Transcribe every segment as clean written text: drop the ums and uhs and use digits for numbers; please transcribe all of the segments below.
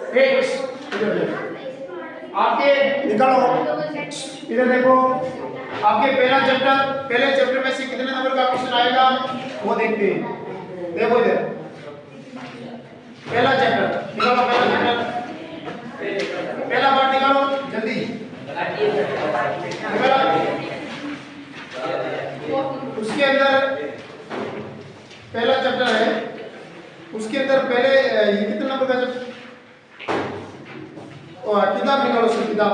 x इधर देखो आपके निकालो इधर देखो आपके पहले चैप्टर में से कितने नंबर का क्वेश्चन आएगा वो देखते हैं। देखो इधर पहला चैप्टर निकालो, पहला पार्ट निकालो जल्दी निकालो। उसके अंदर पहला चैप्टर है, उसके अंदर पहले ये कितने नंबर का चैप्टर किताब निकालो सर, किताब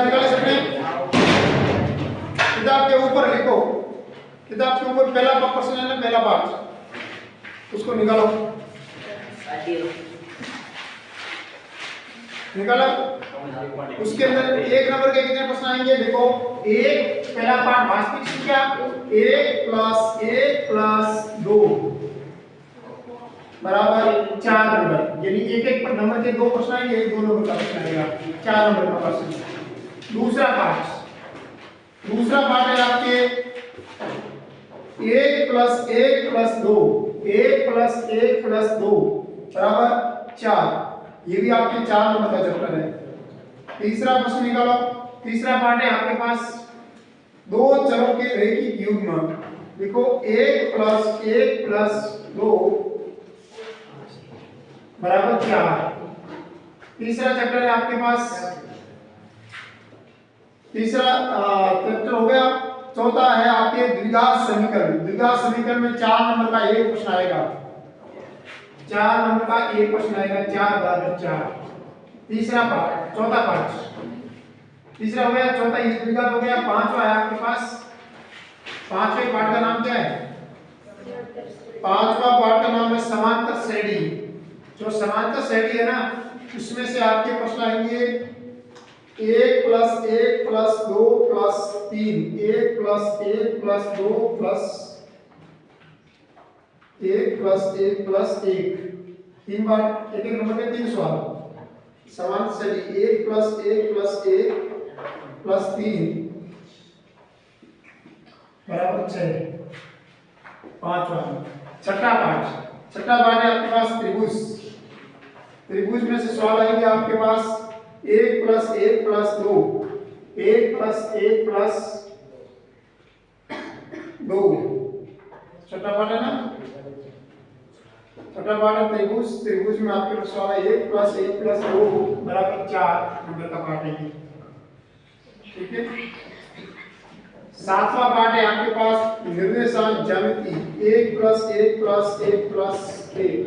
निकालो सबने। किताब के ऊपर लिखो, किताब के ऊपर पहला क्वेश्चन है ना, पहला पार्ट उसको निकालो, निकाला। उसके अंदर एक नंबर के कितने प्रश्न आएंगे देखो। एक पहला पार्ट वास्तविक संख्या 1 + 1 + 2 बराबर 4 नंबर, यानी एक एक नंबर के दो प्रश्न आएंगे, एक दो नंबर का प्रश्न आएगा, 4 नंबर का प्रश्न। दूसरा पार्ट है आपके 1 + 1 + 2, 1 + 1 + 2 बराबर 4, ये भी आपके 4 नंबर का चैप्टर है। तीसरा प्रश्न निकालो। तीसरा पार्ट है आपके पास दो चरों के रैखिक युग्म, देखो 1 + 1 + 2 बराबर 4। तीसरा चैप्टर है आपके पास, तीसरा चैप्टर हो गया। चौथा है आपके द्विघात समीकरण। द्विघात समीकरण में 4 नंबर का एक प्रश्न आएगा, 4 नंबर का एक प्रश्न आएगा, 4 बराबर 4। तीसरा पार्ट, चौथा पार्ट तीसरा हो गया, चौथा ये द्विघात हो गया। पांचवा है आपके पास, पांचवें पार्ट का नाम क्या है? पांचवा पार्ट का नाम है समांतर श्रेणी। जो समांतर श्रेणी है ना, उसमें से आपके प्रश्न आएंगे 1 + 1 + 2 + 3, 1 + 1 + 2 + 1 + 1 + 1, 3 बार एक एक नंबर के 3 सवाल। समांतर श्रेणी 1 + 1 + 1 + 3 बराबर 6, पांचवा। छठा पार्ट है आपके पास त्रिभुज। त्रिभुज में से सवाल आएंगे आपके पास 1 + 1 + 2, 1 + 1 + 2, छठा पार्ट है ना, छठा पार्ट है त्रिभुज। त्रिभुज में आपके पास सवाल है 1 + 1 + 2 बराबर 4 नंबर का पार्ट है ये, ठीक है। सातवां पार्ट है आपके पास निर्देशांक ज्यामिति 1 + 1 + 1 + 1,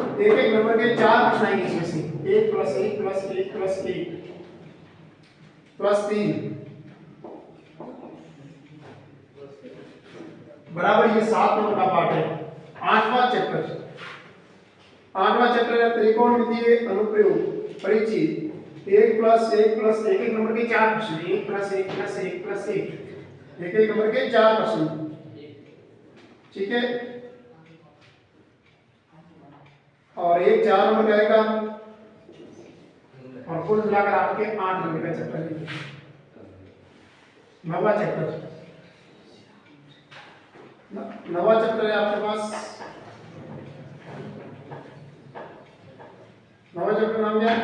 एक एक नंबर के 4 प्रश्न आएंगे इसमें से 1 + 1 + 1 + 1 + 3 बराबर ये 7 नंबर का पार्ट है। आठवां चैप्टर है त्रिकोणमितीय अनुप्रयोग परिचित 1 + 1 + एक एक नंबर के 4 प्रश्न, 1 + 1 + 1 + 1, एक एक नंबर के 4 प्रश्न, ठीक है। और एक 4 नंबर का आएगा, और कुल मिलाकर आपके 8 नंबर का चैप्टर है। नवा चैप्टर है आपके पास। नवा चैप्टर नाम क्या है?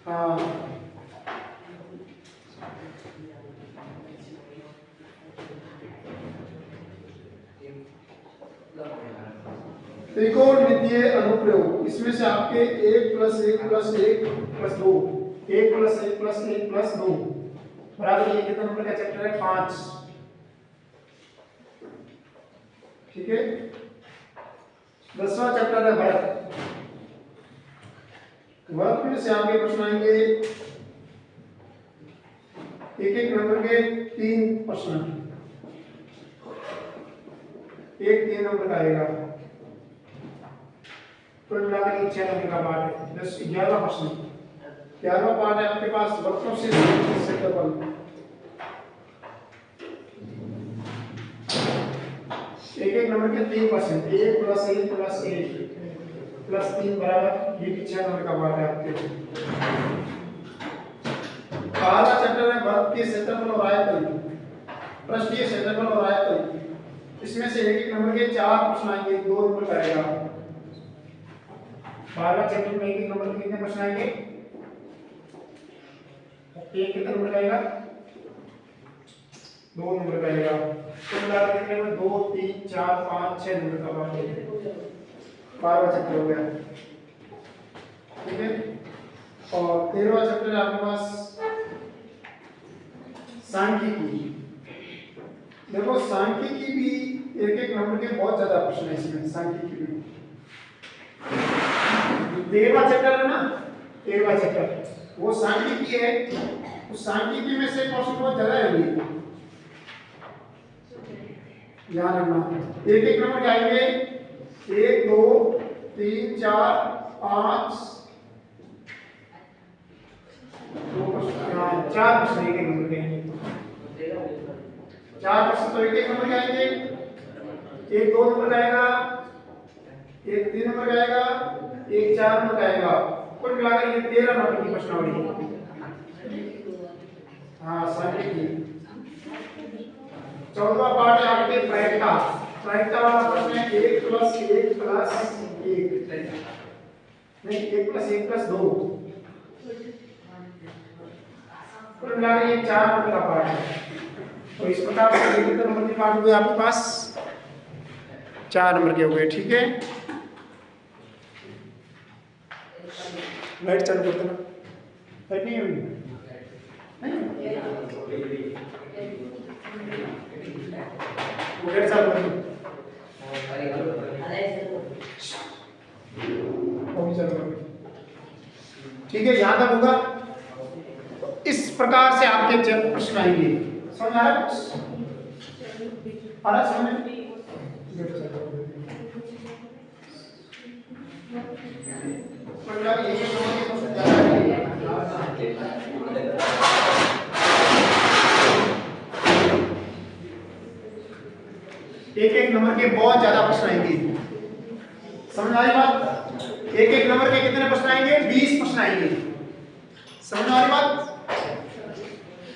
हाँ, त्रिकोणमितीय अनुप्रयोग। इसमें से आपके 1 + 1 + 1 + 2, 1 + 1 + 1 + 2 बराबर ये कितना नंबर का चैप्टर है? 5, ठीक है। 10वां चैप्टर है भरत। भरत में से आपके प्रश्न आएंगे एक एक नंबर के 3 प्रश्न, एक 3 नंबर का आएगा, कुल मिलाकर 6 नंबर का पार्ट है। 10 11 प्रश्न। 11वां पार्ट है आपके पास वक्रों से क्षेत्रफल। एक एक नंबर के 3 प्रश्न, 1 + 1 + 1 + 3 बराबर ये 6 नंबर का पार्ट है आपके। 12वां चैप्टर है भरत के क्षेत्रफल और आयतन, पृष्ठीय क्षेत्रफल और आयतन। इसमें से एक एक नंबर के 4 प्रश्न आएंगे, 2 नंबर का आएगा। 12 चैप्टर में एक एक नंबर के कितने प्रश्न आएंगे? एक कितने नंबर का आएगा? 2 नंबर का आएगा। तो मिलाकर कितने में 2 3 4 5 6 नंबर का आएगा। 12वां चैप्टर हो गया, ठीक है। और 13वां चैप्टर है आपके पास सांख्यिकी। देखो सांख्यिकी भी एक एक नंबर के बहुत ज्यादा प्रश्न है इसमें। सांख्यिकी में 13वां चैप्टर है ना, 13वां चैप्टर वो सांख्यिकी है। उस सांख्यिकी में से प्रश्न बहुत ज्यादा है, ध्यान रखना। एक एक नंबर के आएंगे 1 2 3 4 5 4 प्रश्न एक एक नंबर के आएंगे। 4 प्रश्न तो एक एक नंबर के आएंगे। एक 2 नंबर का आएगा, एक 3 नंबर का आएगा, एक 4 नंबर का आएगा। कुल मिलाकर ये 13 नंबर की प्रश्नावली। हाँ सांख्यिकी। 14वां पार्ट है आपके प्रायिकता। प्रायिकता वाला प्रश्न है 1 + 1 + 1 नहीं 1 + 1 + 2। कुल मिलाकर ये 4 नंबर का पार्ट है। तो इस प्रकार से कितने नंबर के पार्ट हुए आपके पास? 4 नंबर के हुए, ठीक है। लाइट चालू कर देना। लाइट नहीं होगी, नहीं लाइट चालू कर दो। ठीक है, यहाँ तक होगा। इस प्रकार से आपके जब प्रश्न आएंगे, समझ आ रहा है? आ रहा समझ? एक एक नंबर के बहुत ज्यादा प्रश्न आएंगे, समझ आ रही बात? एक एक नंबर के कितने प्रश्न आएंगे? 20 प्रश्न आएंगे, समझ आ रही बात?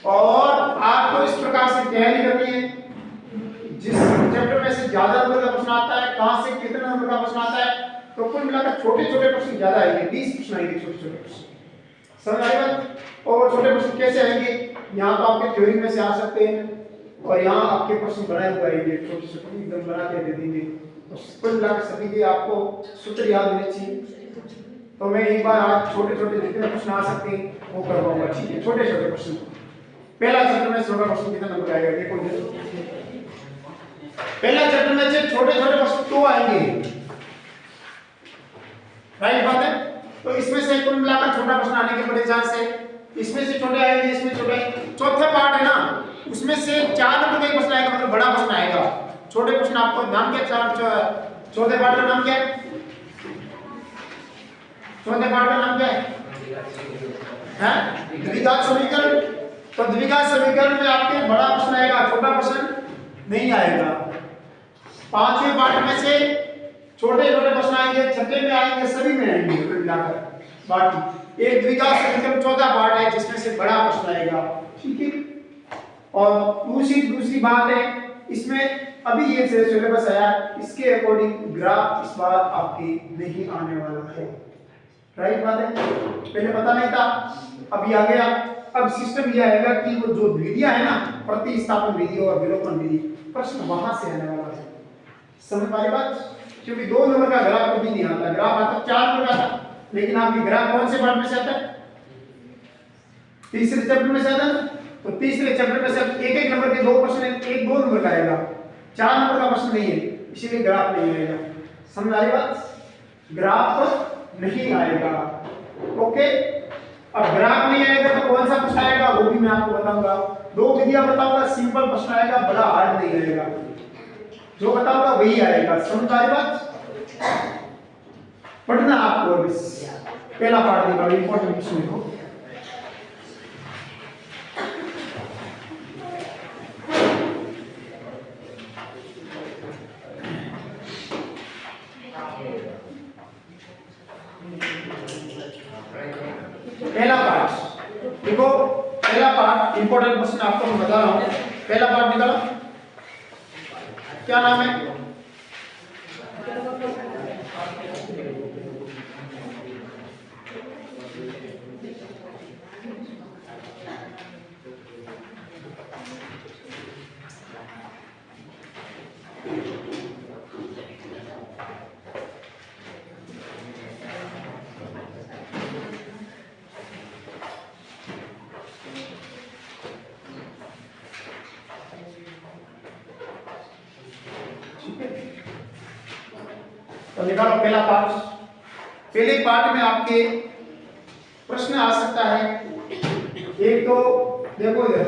और आपको इस प्रकार से तैयारी करनी है, जिस चैप्टर में से ज्यादा नंबर का प्रश्न आता है, कहां से कितने नंबर का प्रश्न आता है, तो कुल मिलाकर छोटे छोटे प्रश्न ज्यादा आएंगे। 20 प्रश्न आएंगे, छोटे छोटे प्रश्न, समझ आ रही बात? और छोटे प्रश्न कैसे आएंगे? यहाँ तो आपके थ्योरी में से आ सकते हैं, और यहाँ आपके प्रश्न बनाए हुए आएंगे, छोटे छोटे एकदम बना के दे देंगे। तो कुल मिलाकर सभी के आपको सूत्र याद होने चाहिए। तो मैं एक बार आज छोटे छोटे जितने प्रश्न आ सकते हैं वो करवाऊंगा, ठीक है। छोटे छोटे प्रश्न, पहला चैप्टर में छोटा प्रश्न कितना नंबर आएगा? देखो पहला चैप्टर में से छोटे छोटे प्रश्न तो आएंगे, राइट बात है। तो इसमें से कुल मिलाकर छोटा प्रश्न आने के बड़े चांस है। इसमें से छोटे आएंगे, इसमें छोटे आएंगे। चौथा पार्ट है ना, उसमें से 4 नंबर का प्रश्न आएगा, मतलब बड़ा प्रश्न आएगा। छोटे प्रश्न आपको नाम क्या? चौथे पार्ट का नाम क्या है? चौथे पार्ट का नाम क्या है? द्विघात समीकरण। तो द्विघात समीकरण में आपके बड़ा प्रश्न आएगा, छोटा प्रश्न नहीं आएगा। 5वें पार्ट में से छोटे छोटे प्रश्न आएंगे, 6वें में आएंगे, सभी में आएंगे कुल मिलाकर। बाकी एक द्विघात समीकरण चौथा पार्ट है जिसमें से बड़ा प्रश्न आएगा, ठीक है। और दूसरी बात है, इसमें अभी ये सिलेबस आया, इसके अकॉर्डिंग ग्राफ इस बार आपके नहीं आने वाला है, राइट बात है। पहले पता नहीं था, अभी आ गया। अब सिस्टम ये आएगा कि वो जो विधियां है ना, प्रतिस्थापन विधि और विलोपन विधि, प्रश्न वहां से आने वाला है, समझ पा रही बात? क्योंकि 2 नंबर का ग्राफ कभी नहीं आता, ग्राफ आता 4 नंबर का आता, लेकिन आपकी ग्राफ कौन से पार्ट में से आता है? तीसरे चैप्टर में से आता है। तो तीसरे चैप्टर में से एक एक नंबर के 2 प्रश्न है, एक 2 नंबर का आएगा, 4 नंबर का प्रश्न नहीं है, इसीलिए ग्राफ नहीं आएगा, समझ आ रही बात? ग्राफ नहीं आएगा, ओके। अब ग्राफ नहीं आएगा तो कौन सा प्रश्न आएगा वो भी मैं आपको बताऊंगा। 2 विधियां बताऊंगा, सिंपल प्रश्न आएगा, बड़ा हार्ड नहीं आएगा, जो बताऊंगा वही आएगा, समझ आ रही बात? पढ़ना आपको बस पहला पार्ट निकालो, इंपॉर्टेंट प्रश्न देखो। पहला पार्ट देखो, पहला पार्ट इंपॉर्टेंट क्वेश्चन आपको मैं बता रहा हूं। पहला पार्ट निकालो, क्या नाम है? तो निकालो पहला पार्ट। पहले पार्ट में आपके प्रश्न आ सकता है, एक तो देखो इधर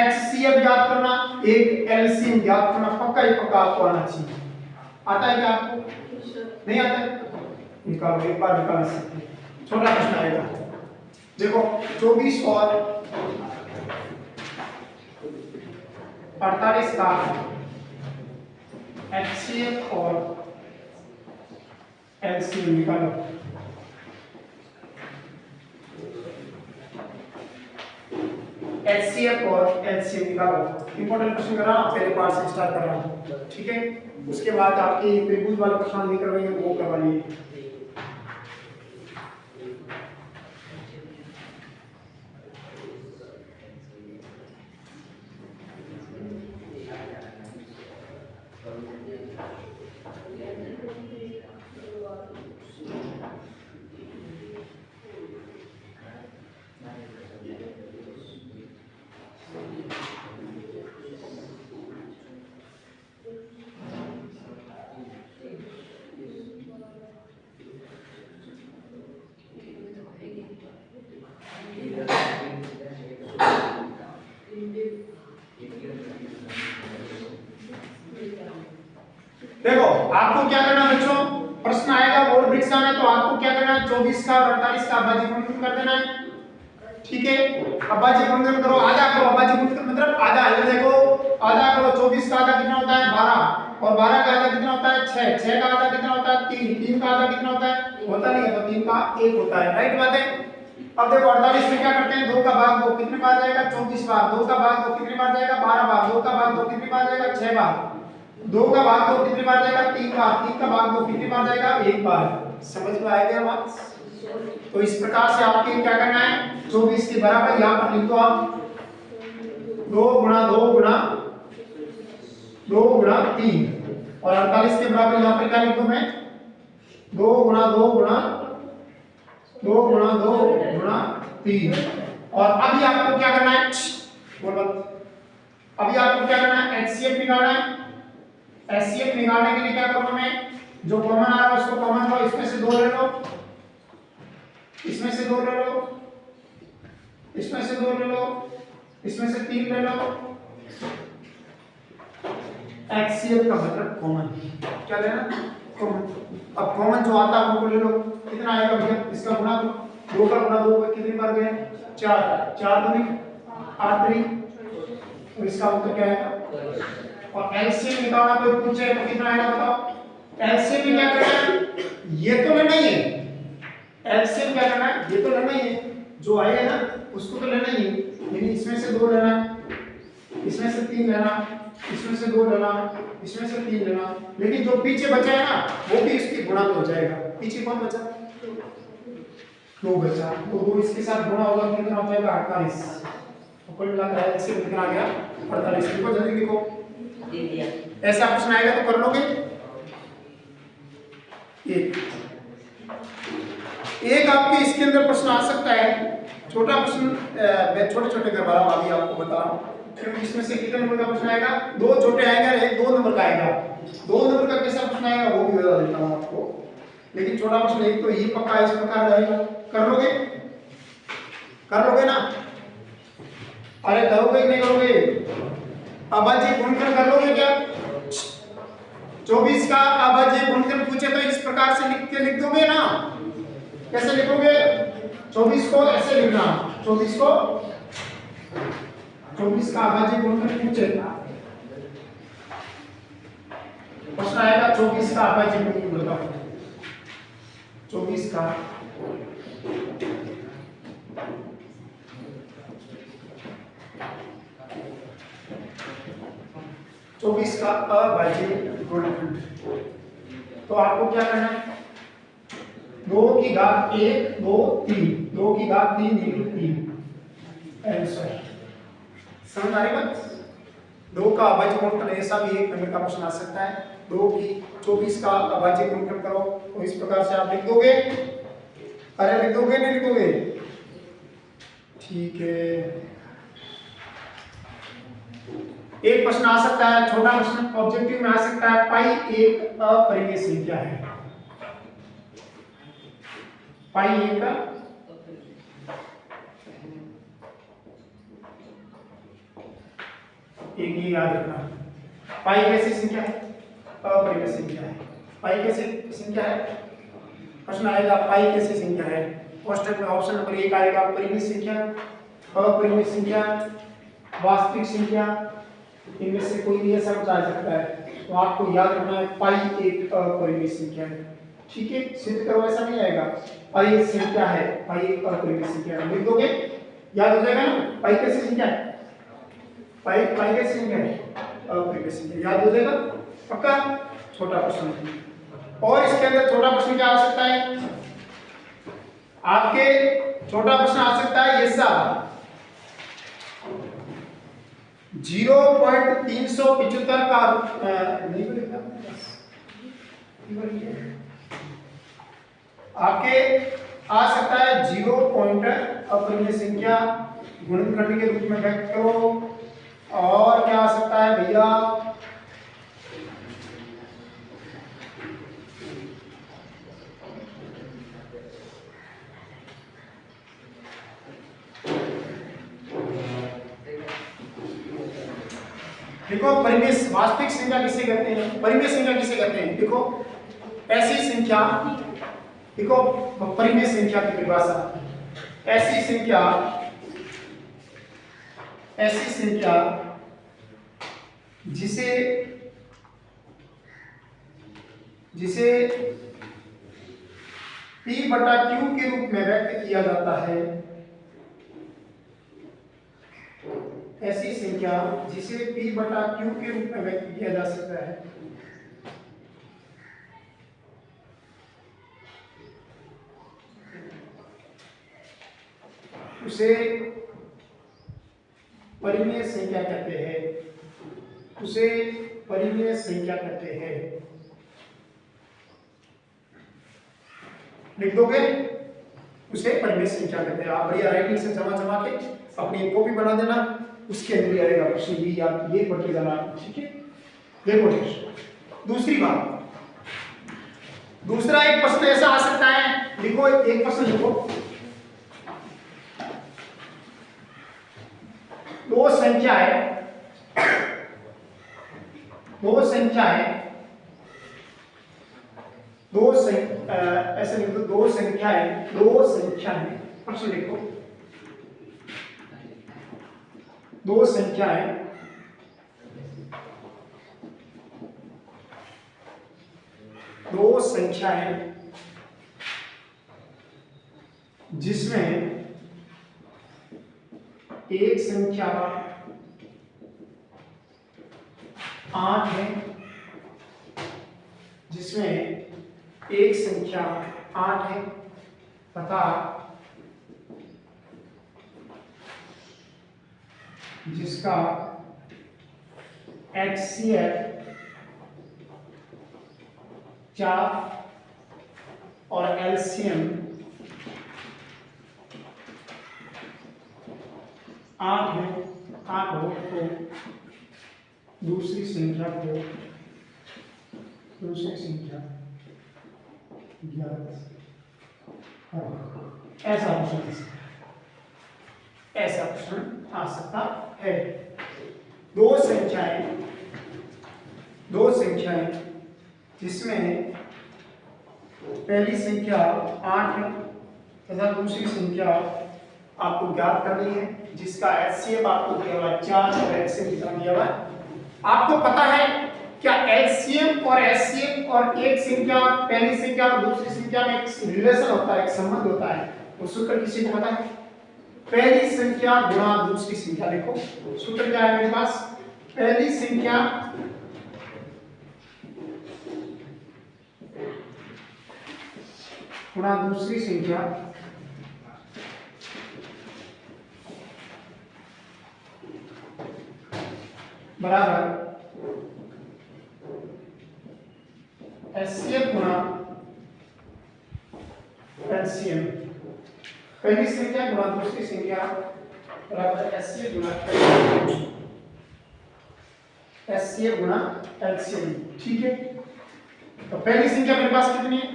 HCF याद करना, एक LCM याद करना, पक्का ही पक्का आपको आना चाहिए। आता है क्या आपको? नहीं आता है? निकालो, एक बार निकाल सकते हैं। छोटा प्रश्न आएगा, देखो 24 और 48 का HCF और LCM निकालो। HCF और LCM निकालो। इंपॉर्टेंट क्वेश्चन कर रहा हूं, पहले पार्ट से स्टार्ट कर रहा हूं, ठीक है? उसके बाद आपकी त्रिभुज वाले प्रश्न नहीं करवाएंगे, वो करवाइए। देखो आपको क्या करना है बच्चों, प्रश्न आएगा बोर्ड परीक्षा में, तो आपको क्या करना है, 24 का और 48 का अभाज्य गुणनखंड कर देना है, ठीक है? अभाज्य गुणनखंड करो, आधा करो। अभाज्य गुणनखंड मतलब आधा, ये देखो आधा करो। 24 का आधा कितना होता है? 12, और 12 का आधा कितना होता है? 6, 6 का आधा कितना होता है? 3, 3 का आधा कितना होता है? होता नहीं है, तो 3 का 1 होता है, राइट बात है? अब देखो 48 में क्या करते हैं, 2 का भाग 2 कितने बार जाएगा? 24 बार। 2 का भाग 2 कितने बार जाएगा? 12 बार। 2 का भाग 2 कितने बार जाएगा? 6 बार। 2 का भाग 2 कितने बार जाएगा? 3 बार। 3 का भाग 2 कितने बार जाएगा? 1 बार। समझ में आएगा बात? तो इस प्रकार से आपके क्या करना है, 24 के बराबर यहां पर लिख दो आप 2 गुणा 2 गुणा 2 गुणा 3, और 48 के बराबर यहां पर क्या लिख दूं मैं? 2 गुणा 2 गुणा 2 गुणा 2 गुणा 3। और अभी आपको क्या करना है, बोल मत, अभी आपको क्या करना है, HCF निकालना है। HCF निकालने के लिए क्या करूंगा मैं, जो कॉमन आ रहा है उसको कॉमन लो, इसमें से 2 ले लो, इसमें से 2 ले लो, इसमें से 2 ले लो, इसमें से 3 ले लो। HCF का मतलब कॉमन, क्या लेना? कॉमन। अब कॉमन जो आता है वो ले लो। कितना आएगा भैया, इसका गुणा दो, 2 का गुणा 2 कितनी बार गए? 4, 4 दूनी 8 3, तो इसका उत्तर क्या आएगा? और एलसीएम निकालना कोई पूछे तो कितना आएगा बताओ? एलसीएम में क्या करना है, ये तो लेना ही है। एलसीएम क्या करना है, ये तो लेना ही है, जो आएगा ना उसको तो लेना ही है। यानी इसमें से 2 लेना, इसमें से 3 लेना, इसमें से 2 लेना, इसमें से 3 लेना, लेकिन जो पीछे बचा है ना वो भी इसके गुणा में हो जाएगा। पीछे कौन बचा? 2 बचा, तो 2 इसके साथ गुणा होगा तो कितना हो जाएगा? 48। तो कुल मिलाकर एलसीएम कितना आ गया? 48। लिखो जल्दी लिखो, ऐसा प्रश्न आएगा तो कर लोगे। एक आपके इसके अंदर प्रश्न आ सकता है, छोटा प्रश्न, मैं छोटे छोटे करवा रहा हूं अभी आपको बता रहा हूं, क्योंकि इसमें से कितने नंबर का प्रश्न आएगा? 2 छोटे आएगा, एक 2 नंबर का आएगा। 2 नंबर का कैसा प्रश्न आएगा वो भी बता देता हूं आपको, लेकिन छोटा प्रश्न एक तो ये पक्का इस प्रकार रहेगा। कर लोगे? कर लोगे ना? अरे करोगे कि नहीं करोगे? अभाज्य गुणनखंड कर लोगे क्या? 24 का अभाज्य गुणनखंड पूछे तो इस प्रकार से लिख दोगे ना? कैसे लिखोगे? 24 को ऐसे लिखना, 24 को 24 का अभाज्य गुणनखंड पूछे प्रश्न आएगा 24 का अभाज्य गुणनखंड बताओ। 24 का 24 का अभाज्य गुणनखंड। तो आपको क्या करना है, 2 की घात 1 2 3, 2 की घात 3 3 आंसर। समझ आ रही बात? 2 का अभाज्य गुणनखंड ऐसा भी एक नंबर का प्रश्न आ सकता है। 2 की 24 का अभाज्य गुणनखंड करो तो इस प्रकार से आप लिख दोगे। अरे लिख दोगे नहीं लिखोगे? ठीक है। एक प्रश्न आ सकता है, छोटा प्रश्न ऑब्जेक्टिव में आ सकता है, पाई एक अपरिमेय संख्या है। पाई एक ये याद रखना। पाई कैसी संख्या है? अपरिमेय संख्या है। पाई कैसी संख्या है? प्रश्न आएगा पाई कैसी संख्या है, कोष्टक में ऑप्शन नंबर 1 आएगा परिमेय संख्या, अपरिमेय संख्या, वास्तविक संख्या, इनमें से कोई भी ऐसा कुछ आ सकता है। तो आपको याद रखना है पाई एक अपरिमेय संख्या है। ठीक है, सिद्ध करो ऐसा नहीं आएगा। पाई एक संख्या है, पाई एक अपरिमेय संख्या है, लिख दोगे याद हो जाएगा ना। पाई कैसी संख्या है? पाई कैसी संख्या है? अपरिमेय संख्या, याद हो जाएगा पक्का। छोटा प्रश्न है। और इसके अंदर छोटा प्रश्न क्या आ सकता है आपके? छोटा प्रश्न आ सकता है ऐसा 0.375 का नहीं बोलेगा आपके आ सकता है 0 पॉइंट अपरिमेय संख्या गुणनखंड के रूप में व्यक्त करो। और क्या आ सकता है भैया? देखो परिमेय वास्तविक संख्या किसे कहते हैं, परिमेय संख्या किसे कहते हैं? देखो ऐसी संख्या, देखो परिमेय संख्या की परिभाषा, ऐसी संख्या जिसे P बटा Q के रूप में व्यक्त किया जाता है। ऐसी संख्या जिसे P बटा Q के रूप में व्यक्त किया जा सकता है उसे परिमेय संख्या कहते हैं। उसे परिमेय संख्या कहते हैं। लिख दोगे? उसे परिमेय संख्या कहते हैं। आप बढ़िया राइटिंग से जमा के अपनी कॉपी बना देना, उसके अंदर आएगा प्रश्न भी, आप ये पढ़ के जाना। ठीक है, देखो दूसरी बात, दूसरा एक प्रश्न ऐसा आ सकता है, लिखो एक प्रश्न लिखो, दो संख्याएं ऐसे लिखो, दो संख्याएं प्रश्न लिखो, दो संख्याएं जिसमें एक संख्या 8 है, जिसमें एक संख्या 8 है तथा जिसका HCF 4 और LCM 8 है, 8 हो तो दूसरी संख्या 11। ऐसा प्रश्न आ सकता है। दो संख्याएं जिसमें पहली संख्या 8 है तथा दूसरी संख्या आपको ज्ञात करनी है, जिसका HCF आपको दिया हुआ है 4 और LCM कितना दिया हुआ है आपको पता है। क्या LCM और HCF और एक संख्या पहली संख्या और दूसरी संख्या में एक रिलेशन होता है, एक संबंध होता है, वो सूत्र किसी को पता है? पहली संख्या गुणा दूसरी संख्या। देखो सूत्र क्या है मेरे पास, पहली संख्या गुणा दूसरी संख्या बराबर एचसीएफ गुणा एलसीएम। पहली संख्या गुणा दूसरी संख्या बराबर एचसीएफ गुणा एचसीएफ गुणा एलसीएम। ठीक है, तो पहली संख्या मेरे पास कितनी है?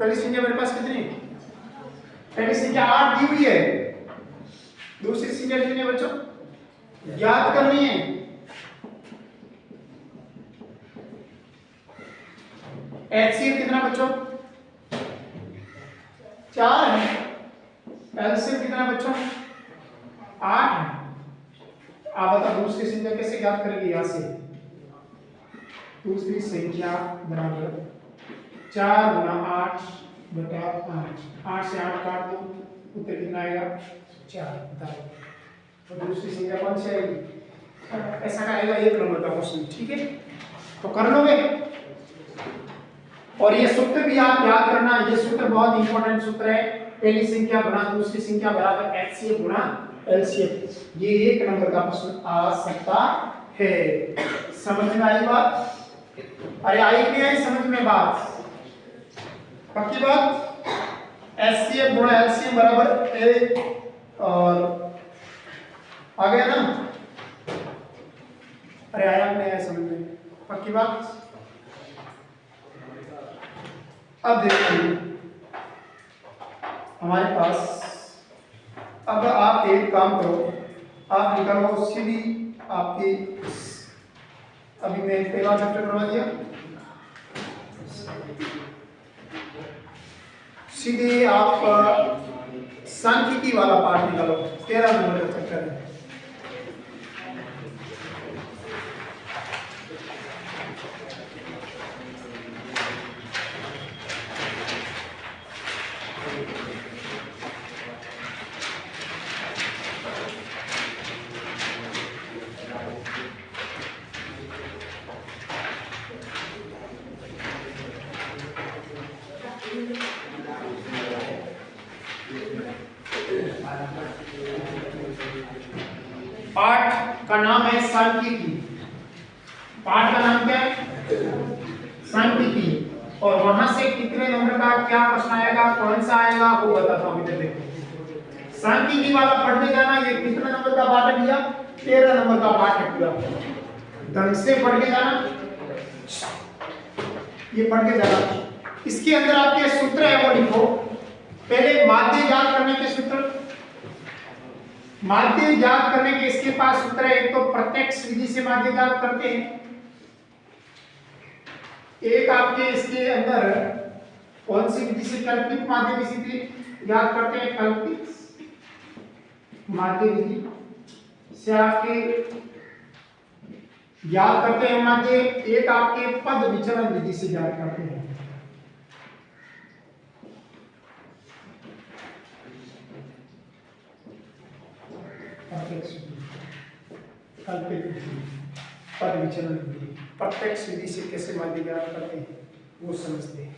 पहली संख्या मेरे पास कितनी है? पहली संख्या 8 दी हुई है। दूसरी संख्या कितनी है बच्चों? याद करनी है। एचसीएफ कितना बच्चों? 4 है। एलसीएम कितना बच्चों? 8 है। आप बताओ दूसरी संख्या कैसे याद करेंगे? यहां से दूसरी संख्या बराबर 4 गुना 8 बटा 8। 8 से 8 काट दो, उत्तर कितना आएगा? 4। बताओ तो दूसरी संख्या कौन सी आएगी? ऐसा का आएगा 1 नंबर का क्वेश्चन। ठीक है, तो कर लोगे। और ये सूत्र भी आप याद करना, ये सूत्र बहुत इंपॉर्टेंट सूत्र है। पहली संख्या गुणा दूसरी संख्या बराबर एचसीएफ गुणा एलसीएम। ये 1 नंबर का प्रश्न आ सकता है। समझ में आई बात? अरे आई नहीं आई समझ में बात? पक्की बात? एचसीएफ गुणा एलसीएम बराबर ए और आ गया ना? अरे आया नहीं आया समझ में? पक्की बात? अब देखिए हमारे पास, अब आप एक काम करो, आप निकालो सीधी आपकी, अभी मैं पहला चैप्टर करवा दिया, सीधे आप सांख्यिकी वाला पार्ट निकालो। 13 नंबर का चैप्टर है। पाठ का नाम है सांख्यिकी। पाठ का नाम क्या है? सांख्यिकी। और वहां से कितने नंबर का क्या प्रश्न आएगा, कौन सा आएगा, वो बताता हूं। इधर देखो, सांख्यिकी वाला पढ़ने जाना। ये कितने नंबर का पाठ है भैया? 13 नंबर का पाठ है पूरा। ढंग से पढ़ के जाना, ये पढ़ के जाना। इसके अंदर आपके सूत्र है वो लिखो। पहले माध्य याद करने के सूत्र, माध्य याद करने के इसके पास सूत्र है। एक तो प्रत्यक्ष विधि से माध्य याद करते हैं, एक आपके इसके अंदर कौन सी विधि से? कल्पित माध्य विधि से याद करते हैं। कल्पित माध्य विधि से आपके याद करते हैं माध्य। एक आपके पद विचलन विधि से याद करते हैं। कल्पित विधि, पद विचलन विधि। प्रत्यक्ष विधि से कैसे माध्य ज्ञात करते हैं वो समझते हैं।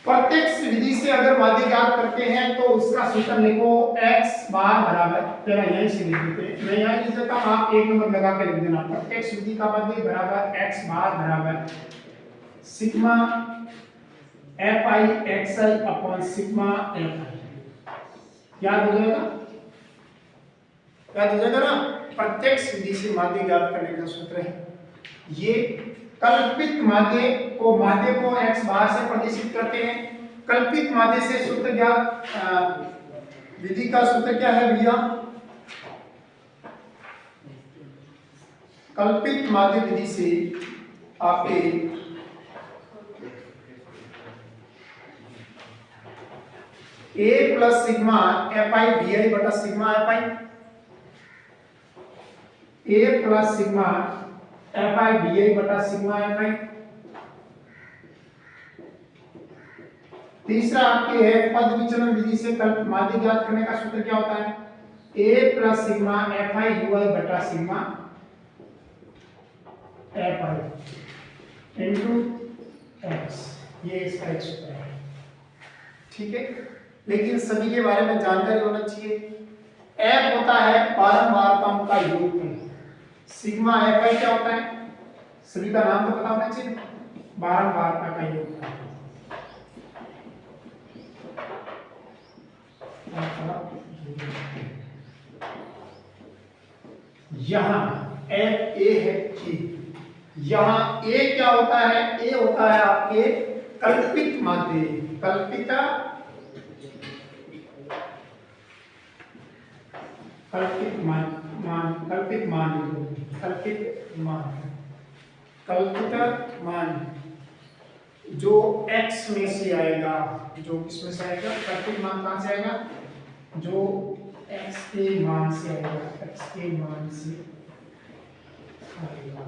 प्रत्यक्ष विधि से अगर माध्य ज्ञात करते हैं तो उसका सूत्र लिखो, x बार बराबर, पहला यहीं से लिख देते हैं, मैं यहां लिख देता हूं, आप 1 नंबर लगा के लिख देना। प्रत्यक्ष विधि का माध्य बराबर x बार बराबर sigma fi xi upon sigma fi। याद हो जाएगा? याद हो जाएगा ना? प्रत्यक्ष विधि से माध्य ज्ञात करने का सूत्र है ये। कल्पित माध्य को x बार से प्रदर्शित करते हैं। कल्पित माध्य से सूत्र ज्ञात, विधि का सूत्र क्या है भैया? कल्पित माध्य विधि से आपके a plus sigma fi bi बटा sigma fi, a plus sigma fi bi बटा सिग्मा fi। तीसरा आपके है पद विचलन विधि से कल्पित माध्य ज्ञात करने का सूत्र क्या होता है? a plus sigma fi ui बटा सिग्मा fi। इंटू एक्स, ये इसका एक सूत्र है। ठीक है, लेकिन सभी के बारे में जानकारी होना चाहिए। एफ होता है बारंबारताओं का योगफल, सिग्मा एफ आई क्या होता है, सभी का नाम तो पता होना चाहिए, बारंबारता का योगफल। यहां एफ ए है कि यहां ए क्या होता है, ए होता है आपके कल्पित माध्य, कल्पित मान, कल्पित मान, कल्पित मान, कल्पित मान जो x में से आएगा, जो किसमें से आएगा, कल्पित मान कहां से आएगा, जो x के मान से आएगा, x के मान से आएगा।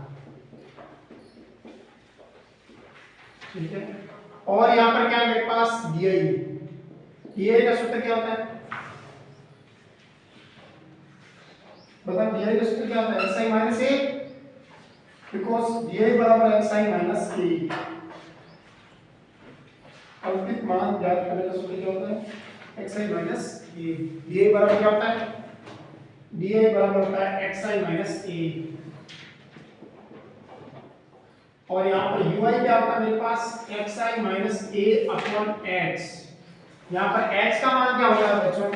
ठीक है, और यहां पर क्या है मेरे पास DI का सूत्र क्या होता है, बता DI का सूत्र क्या होता है, xi minus a, because DI बराबर xi माइनस a। कल्पित मान ज्ञात करने का सूत्र क्या होता है, xi माइनस a। DI बराबर क्या होता है, DI बराबर होता है xi माइनस a, और यहाँ पर ui क्या होता है मेरे पास, xi minus a upon x। यहाँ पर x का मान क्या होता है बच्चों,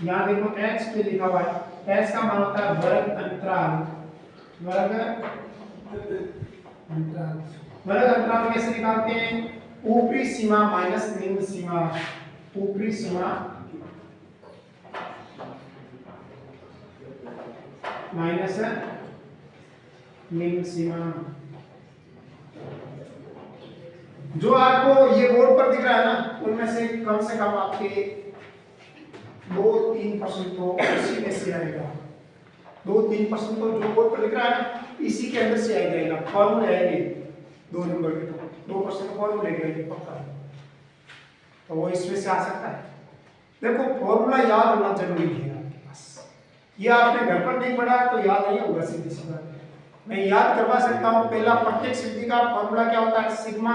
यहाँ देखो x पे लिखा हुआ है, x का मान होता है वर्ग अंतराल, वर्ग अंतराल, वर्ग अंतराल कैसे निकालते हैं, ऊपरी सीमा माइनस निम्न सीमा, ऊपरी सीमा माइनस निम्न सीमा। जो आपको ये बोर्ड पर दिख रहा है ना, उनमें से कम आपके 2-3% तो इसी में से आएगा, 2-3% तो जो बोर्ड पर लिख रहा है ना, इसी के अंदर से आ जाएगा, फॉर्मूले आएंगे 2 नंबर के, तो 2% फॉर्मूले आएंगे पक्का, तो वो इसमें से आ सकता है। देखो फॉर्मूला याद होना जरूरी है आपके पास, ये आपने घर पर नहीं पढ़ा तो याद नहीं होगा, सीधी सी बात है। मैं याद करवा सकता हूं, पहला प्रत्येक सिद्धि का फॉर्मूला क्या होता है, सिग्मा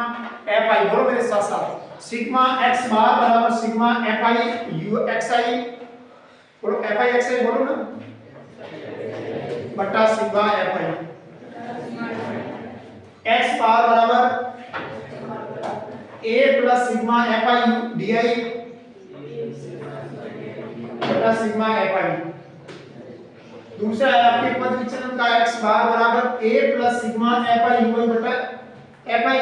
एफ आई, बोलो मेरे साथ साथ, सिग्मा एक्स बार बराबर sigma F I U X I, बोलो एफ आई एक्स आई बोलो ना, बटा sigma F I, X bar बराबर A plus sigma F I U D I बटा सिग्मा एफ आई। दूसरा है आपके पद विचलन का x बार बराबर a plus sigma F I you बटा एफ आई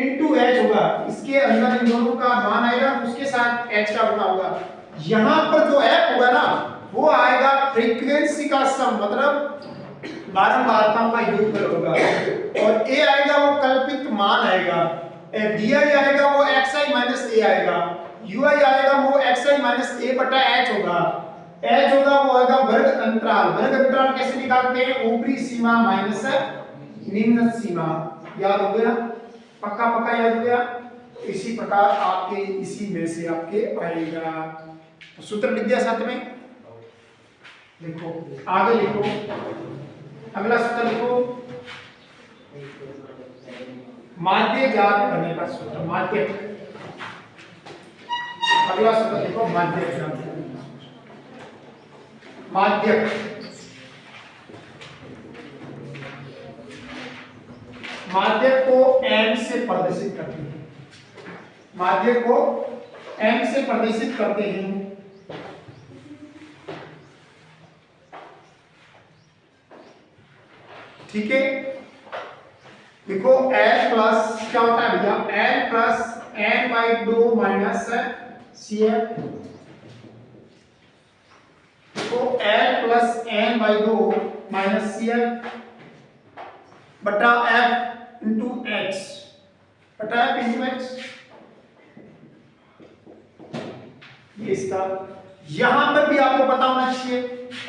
इनटू h होगा, इसके अंदर इन दोनों का मान आएगा, उसके साथ h का गुणा होगा। यहां पर जो f होगा ना, वो आएगा फ्रीक्वेंसी का सम, मतलब बारंबारताओं का योगफल होगा, और a आएगा वो कल्पित मान आएगा, di आएगा वो xi माइनस a आएगा, ui आएगा वो xi माइनस a बटा h होगा, h होगा वो आएगा वर्ग अंतराल, वर्ग अंतराल कैसे निकालते हैं, ऊपरी सीमा माइनस निम्न सीमा। याद हो गया, पक्का पक्का याद हो गया। इसी प्रकार आपके इसी में से आपके आएगा, तो सूत्र लिख दिया साथ में, देखो आगे लिखो, अगला सूत्र लिखो, माध्य ज्ञात करने का सूत्र, माध्य, अगला सूत्र लिखो माध्य ज्ञात, माध्य माध्य को m से प्रदर्शित करते हैं, माध्य को m से प्रदर्शित करते हैं। ठीक है, देखो n प्लस क्या होता है भैया, n plus n by 2 minus cf, तो n plus n by 2 minus cf बटा f इंटू x, बटा f इंटू x, ये इसका। यहां पर भी आपको पता होना चाहिए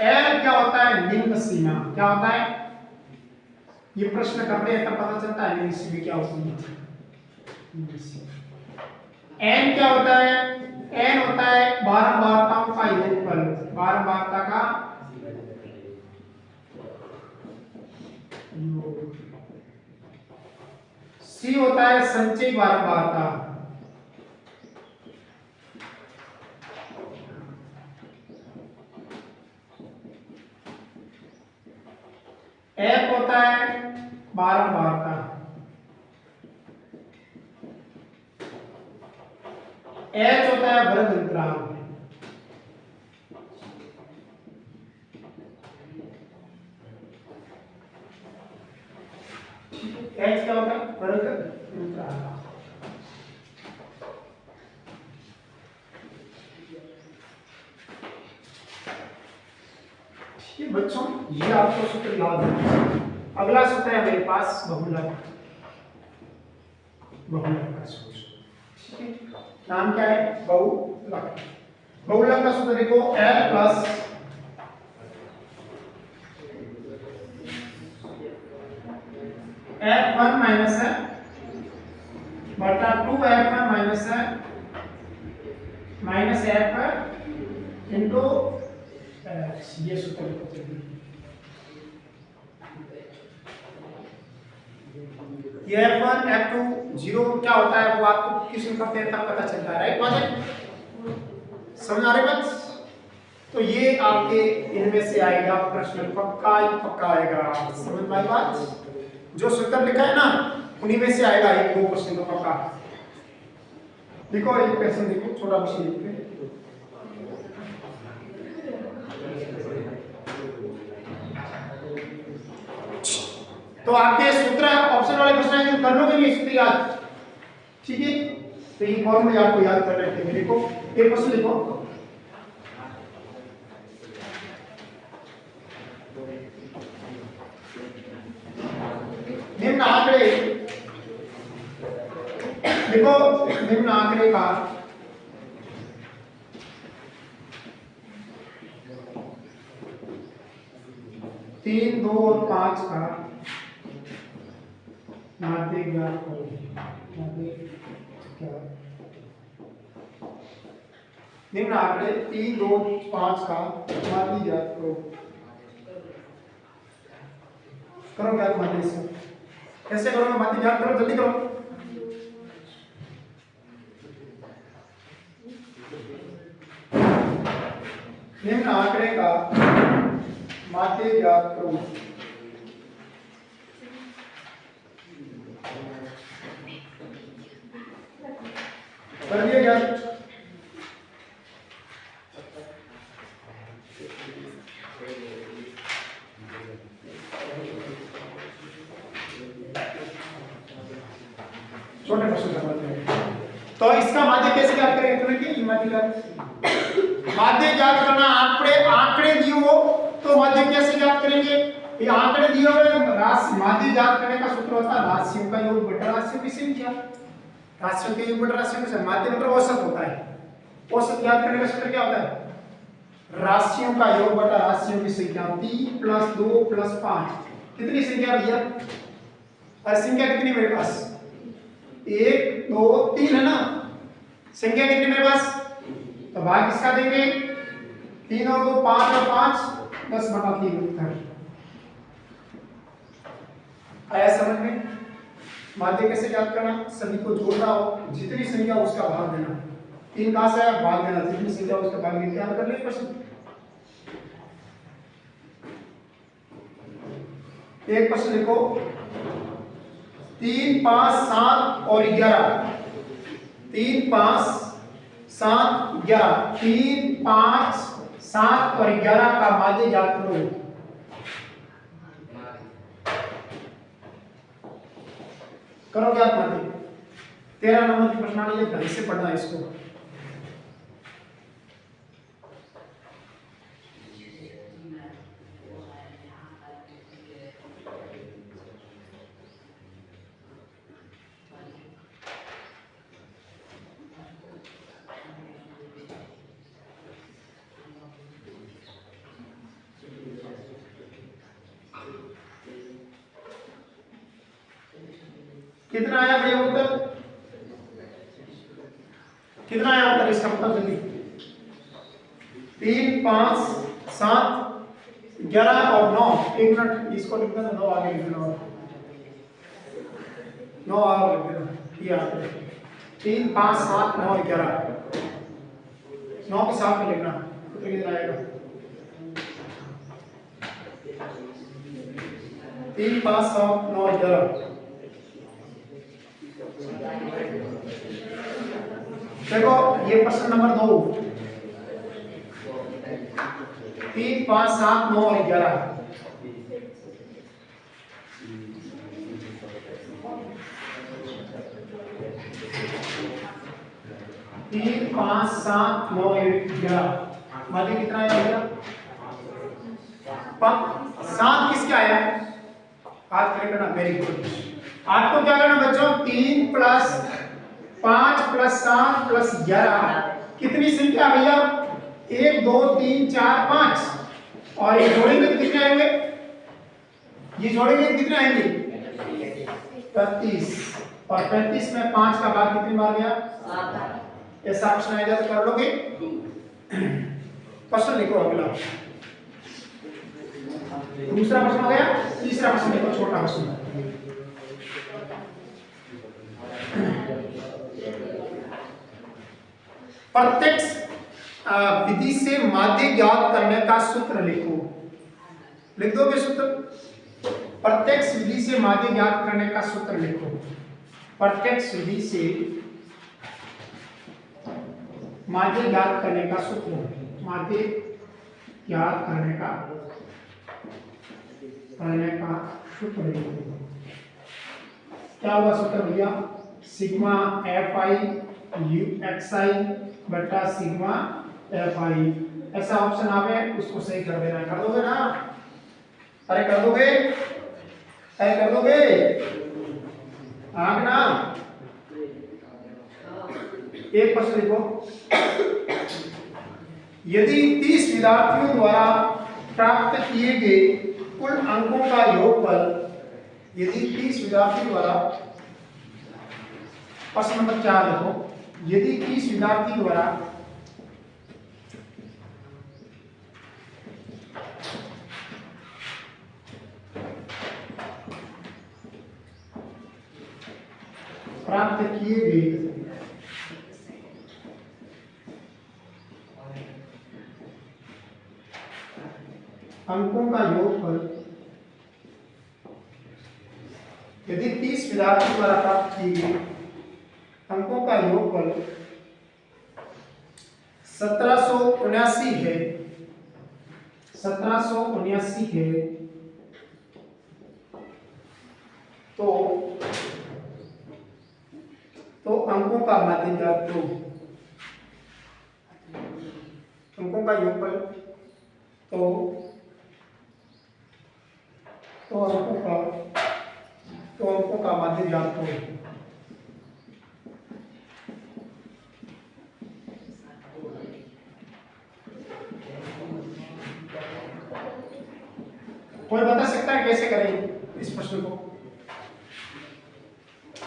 n क्या होता है, निम्न सीमा क्या होता है, ये प्रश्न करते हैं तब पता चलता है निम्न सीमा क्या होती है। n क्या होता है, n होता है बारंबारताओं का योगफल, बारंबारता का सी होता है संचयी बारंबारता, एफ होता है बारंबारता, एच होता है वृद्ध अंतराल, एच क्या होता है वृद्ध अंतराल। बच्चों ये आपको सूत्र याद है। अगला सूत्र है मेरे पास बहुलक, बहुलक का सूत्र, ठीक है। नाम क्या है? बहुलक। बहुलक का सूत्र देखो L प्लस F1 माइनस है बटा 2F1 माइनस है माइनस F इंटू ये सूत्र ये F1 F2 0 क्या होता है वो आपको किसी करते हैं तब पता चलता है, राइट? बात है, समझ आ रही बात? तो ये आपके इनमें से आएगा प्रश्न, पक्का ही पक्का आएगा। समझ में आई बात? जो सूत्र लिखा है ना उन्हीं में से आएगा एक दो क्वेश्चन तो पक्का। देखो एक क्वेश्चन देखो, छोटा क्वेश्चन लिखते हैं। तो आपके सूत्र ऑप्शन वाले क्वेश्चन कर लोगे नहीं सूत्र याद, ठीक है? तो ये फॉर्मूले आपको याद कर रहे थे। देखो एक क्वेश्चन लिखो, निम्न आंकड़े देखो, निम्न आंकड़े का तीन, दो और 5 का माध्य ज्ञात करो। निम्न आंकड़े 3, 2, 5 का माध्य ज्ञात करो। करो ज्ञात माध्य से कैसे करोगे? माध्य ज्ञात करो, जल्दी करो। निम्न आंकड़े का माध्य ज्ञात करो। कर दिया ज्ञात? छोटे प्रश्न करते हैं। तो इसका माध्य कैसे ज्ञात करेंगे? तुम्हें कि माध्य ज्ञात करना, आंकड़े दिए हो तो माध्य कैसे ज्ञात करेंगे? ये आंकड़े दिए हुए राशि, माध्य ज्ञात करने का सूत्र होता है राशियों का योग बटा राशियों की संख्या। राशियों के योग बटा राशियों की संख्या, माध्य मतलब औसत होता है। औसत ज्ञात करने का सूत्र क्या होता है? राशियों का योग बटा राशियों की संख्या। 3 + 2 + 5 कितनी संख्या भैया? और संख्या कितनी मेरे पास? 1 2 3 है ना। संख्या कितनी मेरे पास? तो भाग किसका देंगे? 3 और 2 5 और 5 10/3 उत्तर आया समझ में? माध्य कैसे ज्ञात करना? सभी को जोड़ना हो, जितनी संख्या उसका भाग देना। 3 कहां से आया? भाग देना, जितनी संख्या उसका भाग देना। याद कर ले प्रश्न। एक प्रश्न लिखो, 3 5 7 और 11। 3 5 7 11, 3 5 7 और 11 का माध्य ज्ञात करो। करो ज्ञात माध्य। 13 नंबर की प्रश्नावली ढंग से पढ़ना इसको। कितना आया भैया उत्तर? कितना आया उत्तर इसका मतलब जल्दी? 3 5 7 11 और 9। एक मिनट इसको लिख देना, 9 आगे लिख देना। 9 और लिख देना, ये आता है 3 5 7 9 11, 9 के साथ में लिखना तो कितना आएगा 3 5 7 9 11। देखो ये प्रश्न नंबर 2, 3 5 7 9 और 11। 3 5 7 9 11 माध्य कितना आया? 7 किसका आया? 8 करेक्ट ना, वेरी गुड। आपको क्या करना बच्चों, 3 प्लस 5 प्लस 7 प्लस 11 कितनी संख्या भैया? 1 2 3 4 5 और ये जोड़ेंगे तो कितने आएंगे? ये जोड़ेंगे तो कितने आएंगे? 35 और 35 में 5 का भाग कितनी बार गया? 7। ऐसा प्रश्न आएगा तो कर लोगे? प्रश्न लिखो अगला, दूसरा प्रश्न हो गया। तीसरा प्रश्न लिखो, छोटा प्रश्न। प्रत्यक्ष विधि से माध्य ज्ञात करने का सूत्र लिखो। लिख दोगे सूत्र? प्रत्यक्ष विधि से माध्य ज्ञात करने का सूत्र लिखो। प्रत्यक्ष विधि से माध्य ज्ञात करने का सूत्र, माध्य ज्ञात करने का सूत्र लिखो। क्या होगा सूत्र भैया? Sigma F I U X I बटा सिग्मा एफ आई। ऐसा ऑप्शन आवे उसको सही कर देना। कर दोगे ना? अरे कर दोगे? अरे कर दोगे? आग ना। एक प्रश्न लिखो, यदि 30 विद्यार्थियों द्वारा प्राप्त किए गए कुल अंकों का योगफल, यदि 30 विद्यार्थी द्वारा, प्रश्न नंबर 4 लिखो, यदि 30 विद्यार्थी द्वारा प्राप्त किए गए अंकों का योगफल, यदि 30 विद्यार्थी द्वारा प्राप्त किए गए अंकों का योगफल 1779 है, 1779 है, तो अंकों का माध्य ज्ञात करो। अंकों का योगफल तो अंकों का माध्य ज्ञात करो। कोई बता सकता है कैसे करेंगे इस प्रश्न को?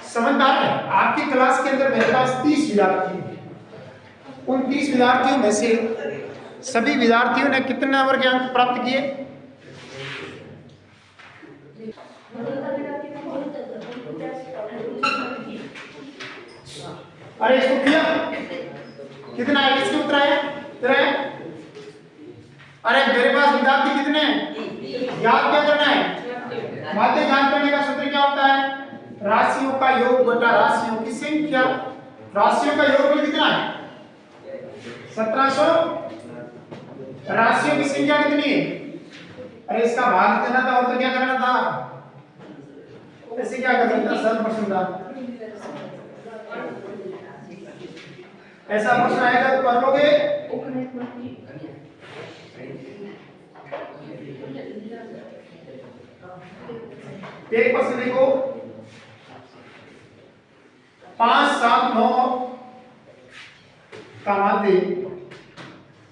समझदार है। आपकी क्लास के अंदर मेरे पास 30 विद्यार्थी हैं। उन 30 विद्यार्थियों में से सभी विद्यार्थियों ने कितने नंबर के अंक प्राप्त किए? अरे इसको किया कितना है? किसके उत्तर आए? तेरा है? अरे मेरे पास विद्यार्थी कितने हैं? याद क्या करना है? माध्य ज्ञात करने का सूत्र क्या होता है? राशियों का योग बटा राशियों की संख्या। राशियों का योग कितना है? 1700। राशियों की संख्या कितनी है? अरे इसका भाग देना था और तो क्या करना था? ऐसे क्या करना था? 7% था। ऐसा प्रश्न आएगा तो कर लोगे? एक प्रश्न देखो, 5 7 9 का माध्य,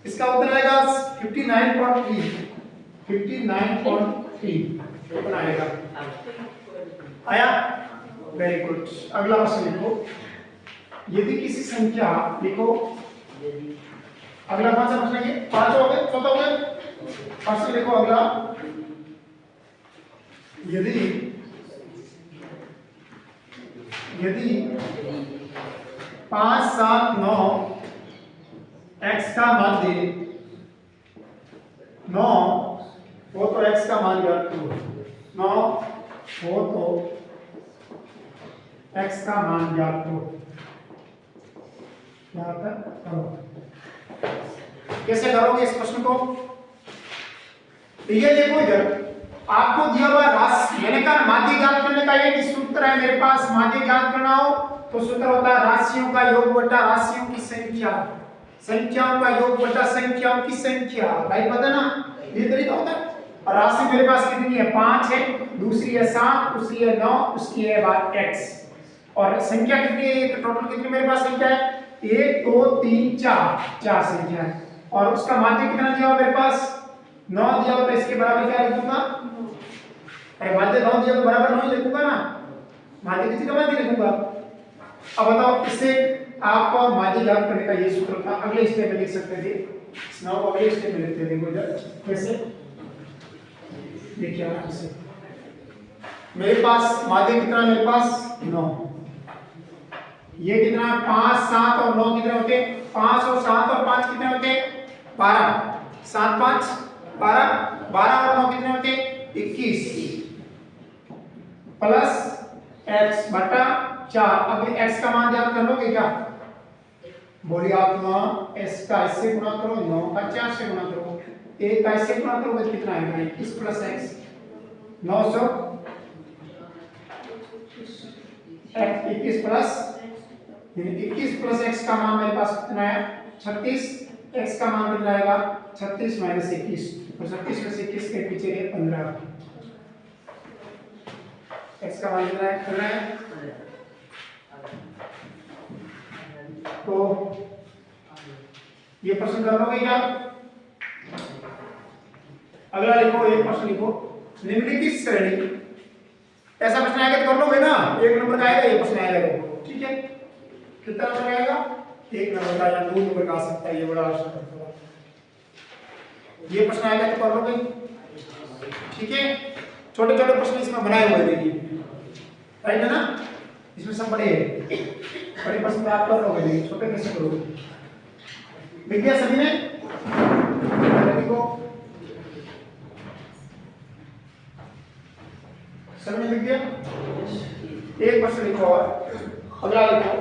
इसका उत्तर आएगा 59.3। 59.3 उत्तर आएगा। आया? Very good. अगला प्रश्न लिखो, यदि किसी संख्या, लिखो अगला कौन सा प्रश्न है? 5 हो गए, चौथा हो गया। प्रश्न लिखो अगला, यदि यदि 5 7 9 x का माध्य 9 हो तो x का मान ज्ञात करो। 9 हो तो x का मान ज्ञात करो। यहाँ तक करो। कैसे करोगे इस प्रश्न को? ये देखो इधर आपको दिया हुआ राशि, मैंने कहा माध्य ज्ञात करने का एक ही सूत्र है मेरे पास। माध्य ज्ञात करना हो तो सूत्र होता है राशियों का योग बटा राशियों की संख्या, संख्याओं का योग बटा संख्याओं की संख्या। राइट पता ना, ये तरीका होता है। और राशि मेरे पास कितनी है? 5 है, दूसरी है 7, दूसरी है 9, उसकी है x। और संख्या कितनी है? एक टोटल कितनी मेरे पास संख्या है? 1 2 3 4, 4 संख्या है। और उसका माध्य कितना दिया हुआ मेरे पास? 9 दिया हुआ, तो इसके बराबर क्या लिखूंगा? अरे माध्य 9 दिया तो बराबर 9 ही लिखूंगा ना, माध्य किसी का माध्य लिखूंगा। अब बताओ, इससे आपको माध्य ज्ञात करने का ये सूत्र था। अगले स्टेप में लिख सकते थे, 9 को अगले स्टेप में लिखते थे। देखो इधर कैसे, देखिए आराम से। मेरे पास माध्य कितना? मेरे पास 9। ये कितना? 5 7 और 9 कितने होते? 5 और 7 और 5 कितने होते? 12। 7 5 12, 12 और 9 कितने होते? 21 प्लस x बटा 4। अब x का मान ज्ञात कर लोगे क्या? बोलिए आप ना, s का इससे गुणा करो, 9 का 4 से गुणा करो, 1 का इससे गुणा करोगे कितना आएगा? 21 प्लस x 900, 21 प्लस x का मान मेरे पास कितना है? 36। x का मान कितना आएगा? 36 माइनस 21, तो 36 में से 21 के पीछे 15। x का मान कितना है? 15 है। तो ये प्रश्न कर लोगे क्या? अगला लिखो, एक प्रश्न लिखो, निम्नलिखित श्रेणी। ऐसा प्रश्न आएगा तो कर लोगे ना, 1 नंबर का आएगा ये प्रश्न आएगा। ठीक है, कितना नंबर आएगा? 1 नंबर का या 2 नंबर का आ सकता है, ये बड़ा आसान है। ये प्रश्न आएगा तो कर लोगे। ठीक है, छोटे छोटे प्रश्न इसमें बनाए हुए देखिए, राइट है ना? इसमें सब बड़े हैं, बड़े प्रश्न आप कर लोगे, देखिए छोटे कैसे करोगे। लिख दिया सभी ने? लिखो, सभी ने लिख दिया? एक प्रश्न लिखो और अगला लिखो,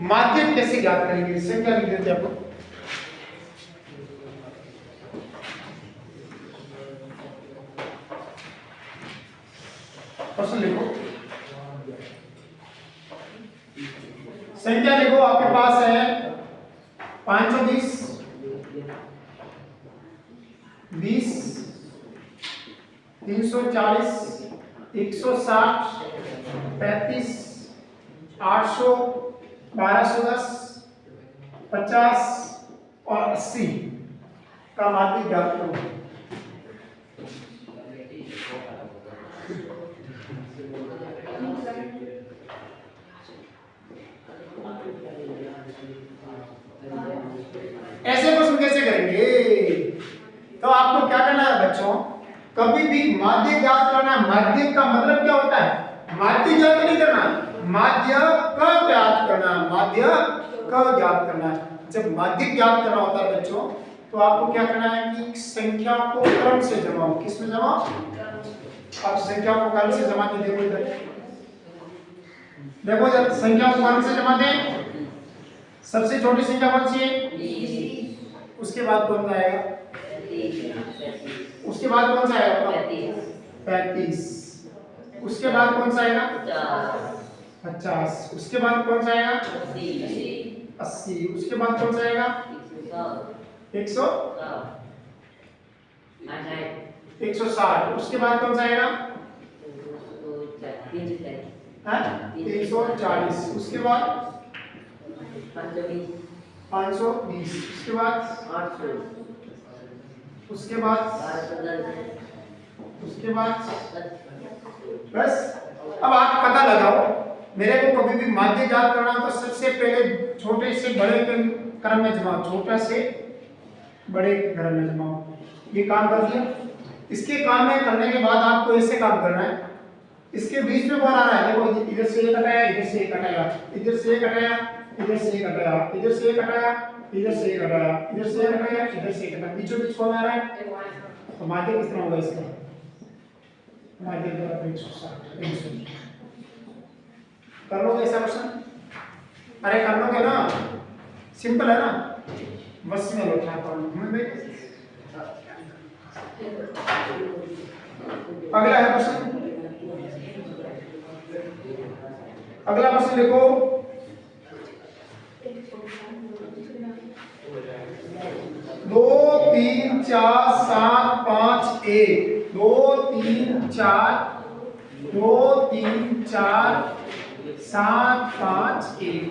माध्यम कैसे ज्ञात करेंगे? संख्या लिख देते आपको। प्रश्न लिखो, संख्या लिखो। आपके पास है 520, 20, 340, 160, 35, 800, 1210, 50 और 80 का माध्य ज्ञात करो। ऐसे प्रश्न कैसे करेंगे? तो आपको क्या करना है बच्चों, कभी भी माध्य ज्ञात करना। माध्य का मतलब क्या होता है? माध्य ज्ञात नहीं करना, माध्य का ज्ञात करना, माध्य का ज्ञात करना। जब माध्य ज्ञात करना होता है बच्चों, तो आपको क्या करना है कि संख्या को क्रम से जमाओ। किसमें जमाओ? अब संख्या को क्रम से जमा के देखो इधर, देखो जब संख्या को क्रम से जमा दें, सबसे छोटी संख्या कौन सी है? उसके बाद कौन सा आएगा? उसके बाद कौन सा आएगा? 35। उसके बाद कौन सा आएगा? 50। उसके बाद कौन सा आएगा? 80। उसके बाद कौन सा आएगा? 160। उसके बाद कौन सा आएगा? 140। उसके बाद 520। उसके बाद 800। उसके बाद बस। अब आप पता लगाओ, मेरे को कभी भी माध्य ज्ञात करना तो सबसे पहले छोटे से बड़े क्रम में जमाओ, छोटा से बड़े क्रम में जमाओ। ये काम कर दिया। इसके काम में करने के बाद आपको ऐसे काम करना है, इसके बीच में कौन आ रहा है? देखो इधर से एक हटाया, इधर से एक हटाया, इधर से एक हटाया, इधर से एक हटाया, इधर से एक हटाया, इधर से एक हटाया, इधर से एक हटाया, इधर से एक हटाया, बीचों बीच कौन आ रहा है? तो माध्य कितना होगा इसका? माध्य द्वारा 160 कर लोगे ऐसा क्वेश्चन? अरे कर लोगे ना, सिंपल है ना, बस में लो क्या प्रॉब्लम है। अगला है क्वेश्चन, अगला क्वेश्चन देखो, 2 3 4 7 5 1, 2 3 4 2 3 4 7 5 1,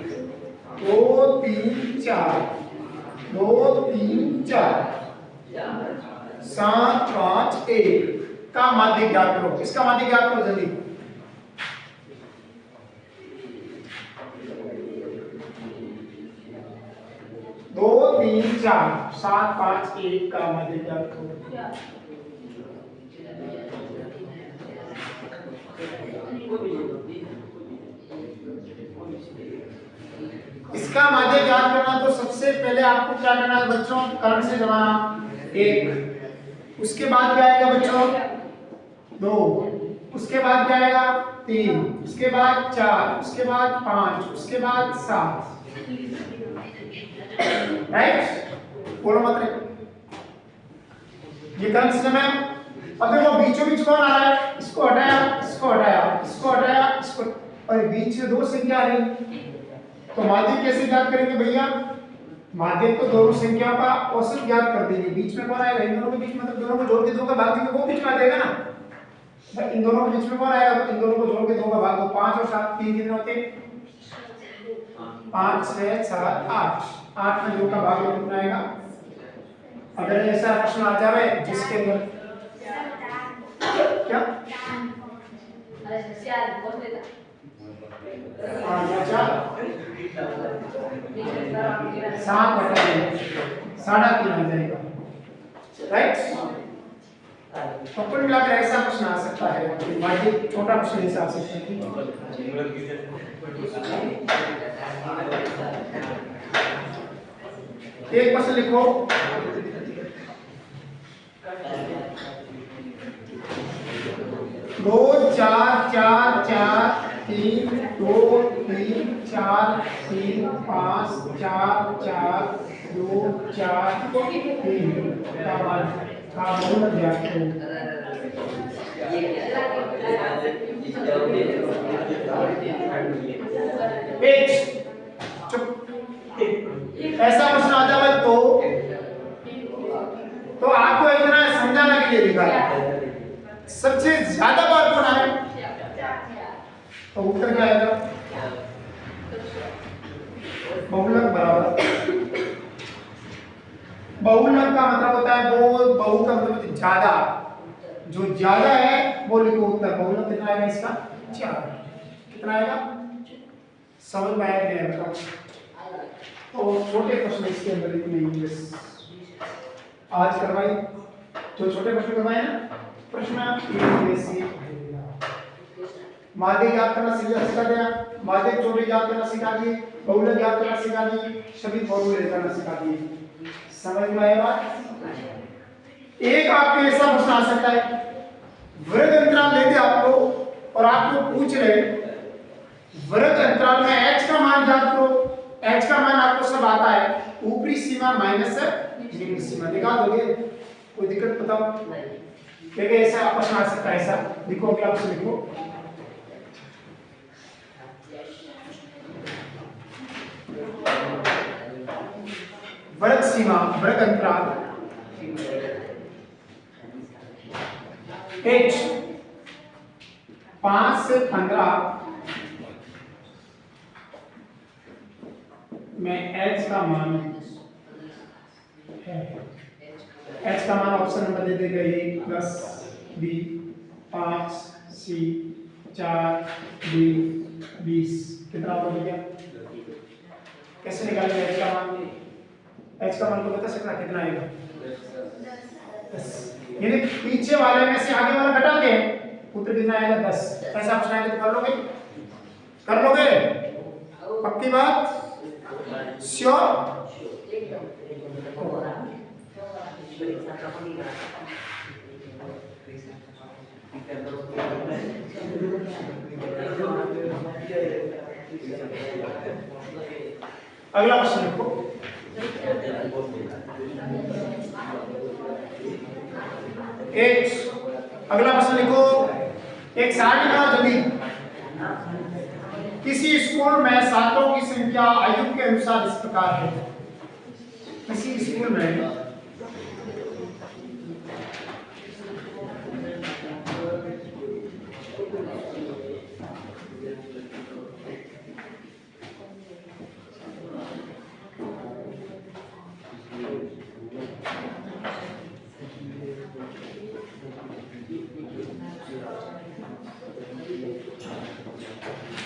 2 3 4 2 3 4 7 5 1 का माध्य ज्ञात करो। इसका माध्य ज्ञात करो जल्दी। 2 3 4 7 5 1 का माध्य ज्ञात करो। इसका माध्य ज्ञात करना तो सबसे पहले आपको क्या करना है बच्चों? कर्ण से जमाना 1, उसके बाद क्या आएगा बच्चों? 2, उसके बाद क्या आएगा? 3, उसके बाद 4, उसके बाद 5, उसके बाद 7, राइट? बोलो मत रे, ये कर्ण से जमा। अब देखो बीचों बीच कौन आ रहा है? इसको हटाया, इसको हटाया, इसको हटाया, इसको, और बीच में 2 संख्या आ रही, तो माध्य कैसे ज्ञात करेंगे भैया? माध्य तो दोनों संख्याओं का औसत ज्ञात कर देंगे। बीच में कौन आएगा? इन दोनों के बीच, मतलब दोनों को जोड़ के 2 का भाग देंगे, वो बीच में आ जाएगा ना। भाई इन दोनों के बीच में कौन आएगा? तो इन दोनों को जोड़ के 2 का भाग दो, 5 और 7 3 कितने होते हैं? 5 6 7 8, 8 में 2 का भाग दो कितना आएगा? अगर ऐसा प्रश्न आ जाए जिसके अंदर क्या सात बटा 3.5 आ जाएगा, राइट? तो कुल मिलाकर ऐसा प्रश्न आ सकता है, बाकी छोटा प्रश्न ऐसा आ सकता है। एक प्रश्न लिखो, 2 4 4 4 3 2 3 4 3 5 4 4 2 4 3 का मान का मूल ज्ञात करो। ऐसा प्रश्न आ जाए तो आपको इतना समझाने के लिए लिखा है। सबसे ज्यादा बार कौन है? तो उत्तर क्या आएगा? बहुलक बराबर। बहुलक का मतलब होता है वो, बहु का मतलब ज्यादा, जो ज्यादा है वो लिखो उत्तर। बहुलक कितना आएगा इसका? 4। कितना आएगा? समझ में आया नहीं बताओ? तो छोटे प्रश्न इसके अंदर इतने इंग्लिश आज करवाई, जो छोटे प्रश्न करवाए ना प्रश्न माध्य ज्ञात करना सिखा दिया, माध्य चोटी ज्ञात करना सिखा दिए, बहुलक ज्ञात करना सिखा दिए, सभी फॉर्मूले करना सिखा दिए। समझ में आया बात? एक आपके ऐसा प्रश्न आ सकता है, वर्ग अंतराल लेते आपको और आपको पूछ रहे वर्ग अंतराल में h का मान ज्ञात करो। h का मान आपको सब आता है, ऊपरी सीमा माइनस निम्न सीमा दिखा दोगे? कोई दिक्कत बताओ? देखिए ऐसा प्रश्न आ सकता है, ऐसा लिखो, अगला प्रश्न लिखो। वर्ग सीमा, वर्ग अंतराल h 5 से 15 में h का मान है। h का मान ऑप्शन नंबर दे देगा 1 प्लस b 5 c 4 d 20। कितना हो गया? कैसे निकालेंगे h का मान? h का मान को बता सकना कितना आएगा? 10। यानी पीछे वाले में से आगे वाला घटा के उत्तर कितना आएगा? 10। ऐसा प्रश्न आएगा तो कर लोगे? कर लोगे? पक्की बात? श्योर? अगला प्रश्न देखो, अगला प्रश्न लिखो, एक 60 गुना जमीन किसी स्कूल में छात्रों की संख्या आयु के अनुसार इस प्रकार है। किसी स्कूल में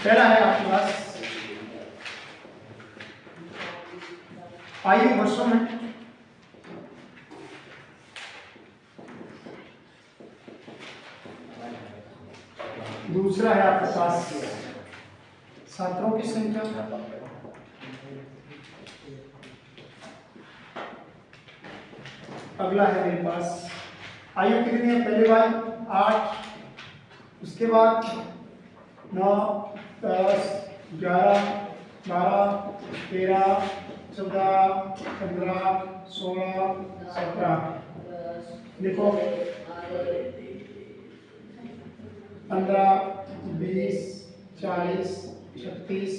पहला है आपके पास आयु वर्षों में, दूसरा है आपके पास छात्रों की संख्या, अगला है मेरे पास आयु कितनी है, पहले वाली 8, उसके बाद 9, 10, 11, 12, 13, 14, 15, 16, 17, देखो 15, 20, 40, 36,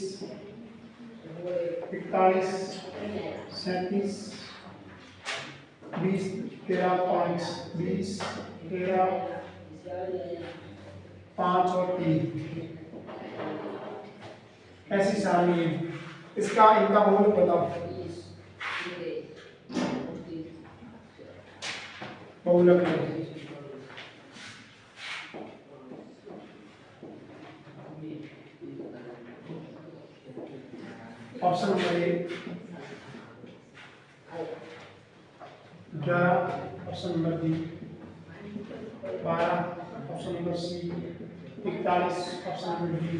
41, 37, 20, 13, 5, 20, 13, 5 और 3 ऐसी सारणी है। इसका इनका बहुलक बताओ, बहुलक है option number A 11, option number B 12, option number C 41, option number D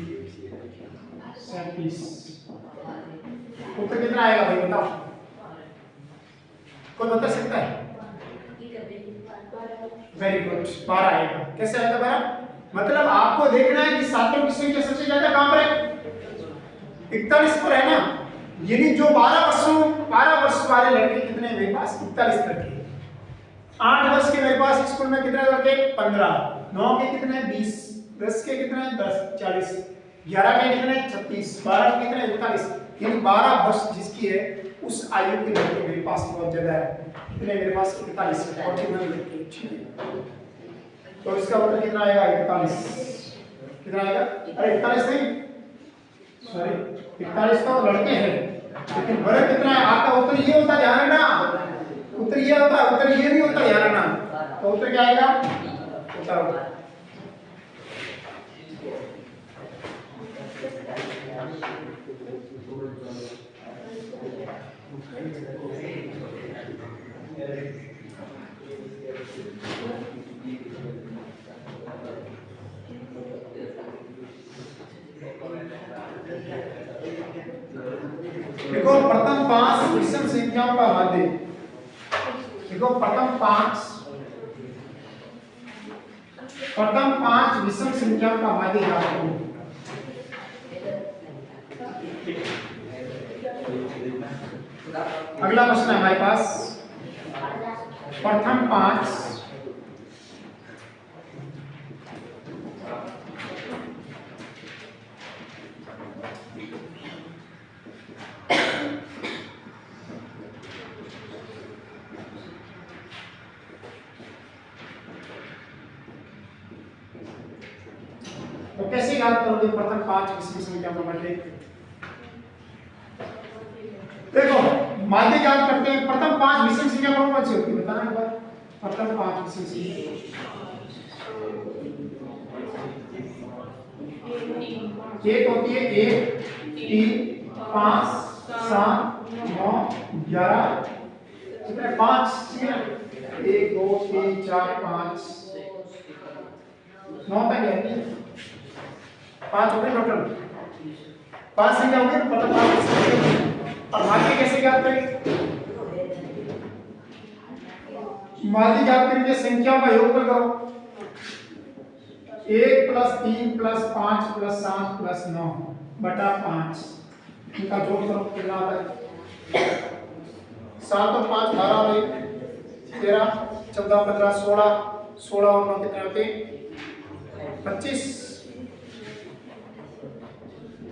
37। उत्तर कितना आएगा भाई बताओ, कोई बता सकता है? वेरी गुड, 12 आएगा। कैसे आएगा 12? मतलब आपको देखना है कि छात्रों की संख्या सबसे ज्यादा कहां पर है? 41 पर है ना, यानी जो 12 वर्ष वाले लड़के कितने हैं मेरे पास? 41 लड़के। 8 वर्ष के मेरे पास स्कूल में कितने लड़के? 15। 9 के कितने? 20। 10 के कितने? 10, 40। 11 के कितने? 36। 12 के कितने? 41। यानी 12 वर्ष जिसकी है उस आयु के लड़के मेरे पास बहुत ज्यादा है। कितने मेरे पास? 41 लड़के। तो इसका उत्तर कितना आएगा? 41। कितना आएगा? अरे 41 नहीं, सॉरी 41 तो लड़के हैं, लेकिन वर्ग कितना है? आपका उत्तर ये होता, ध्यान रखना, उत्तर ये होता, उत्तर ये भी होता, ध्यान रखना। तो उत्तर क्या आएगा? उत्तर देखो प्रथम 5 विषम संख्याओं का माध्य, देखो प्रथम 5 विषम संख्याओं का माध्य याद करो। अगला प्रश्न है हमारे पास, प्रथम 5 तो कैसे याद करोगे प्रथम 5 विषम संख्या का माध्य? देखो माध्य याद करते हैं, प्रथम 5 विषम संख्या कौन कौन सी होती है बताना एक बार। प्रथम 5 विषम संख्या एक होती है 1, 3, 5, 7, 9, 11, कितने? 5, 1, 2, 3, 4, 5, 9 तक है। 5 हो गए टोटल, 5 संख्या हो गई मतलब 5 संख्या। और माध्य कैसे ज्ञात करें? माध्य ज्ञात करने के संख्याओं का योगफल करो, 1 + 3 + 5 + 7 + 9 बटा 5, इनका जोड़ करो कितना आता है? 7 और 5 12 और 1 13 14 15 16, 16 और 9 कितने होते? 25,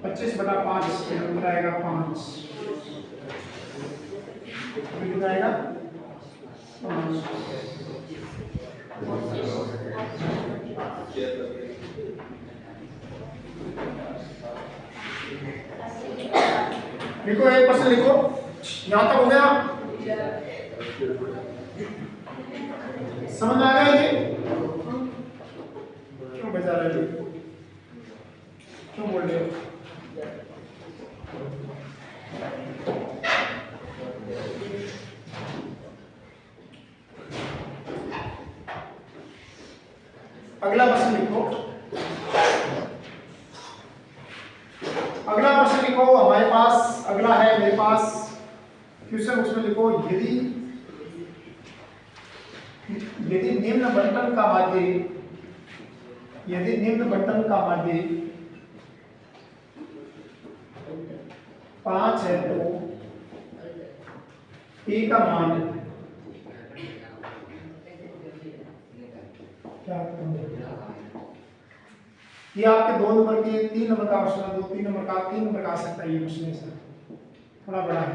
25 बटा 5 कितना आएगा? 5 कितना आएगा? 5। लिखो, एक क्वेश्चन लिखो, यहां तक हो गया? समझ आ गया ये? क्यों बजा रहे हो? क्यों बोल रहे हो? अगला प्रश्न लिखो, अगला प्रश्न लिखो हमारे पास, अगला है मेरे पास क्वेश्चन, उसमें लिखो यदि निम्न बंटन का माध्य, यदि निम्न बंटन का माध्य 5 है तो p का मान क्या? ये आपके 2 नंबर के 3 नंबर का क्वेश्चन है, 2 3 नंबर का 3 नंबर का आ सकता है ये क्वेश्चन, सर थोड़ा बड़ा है।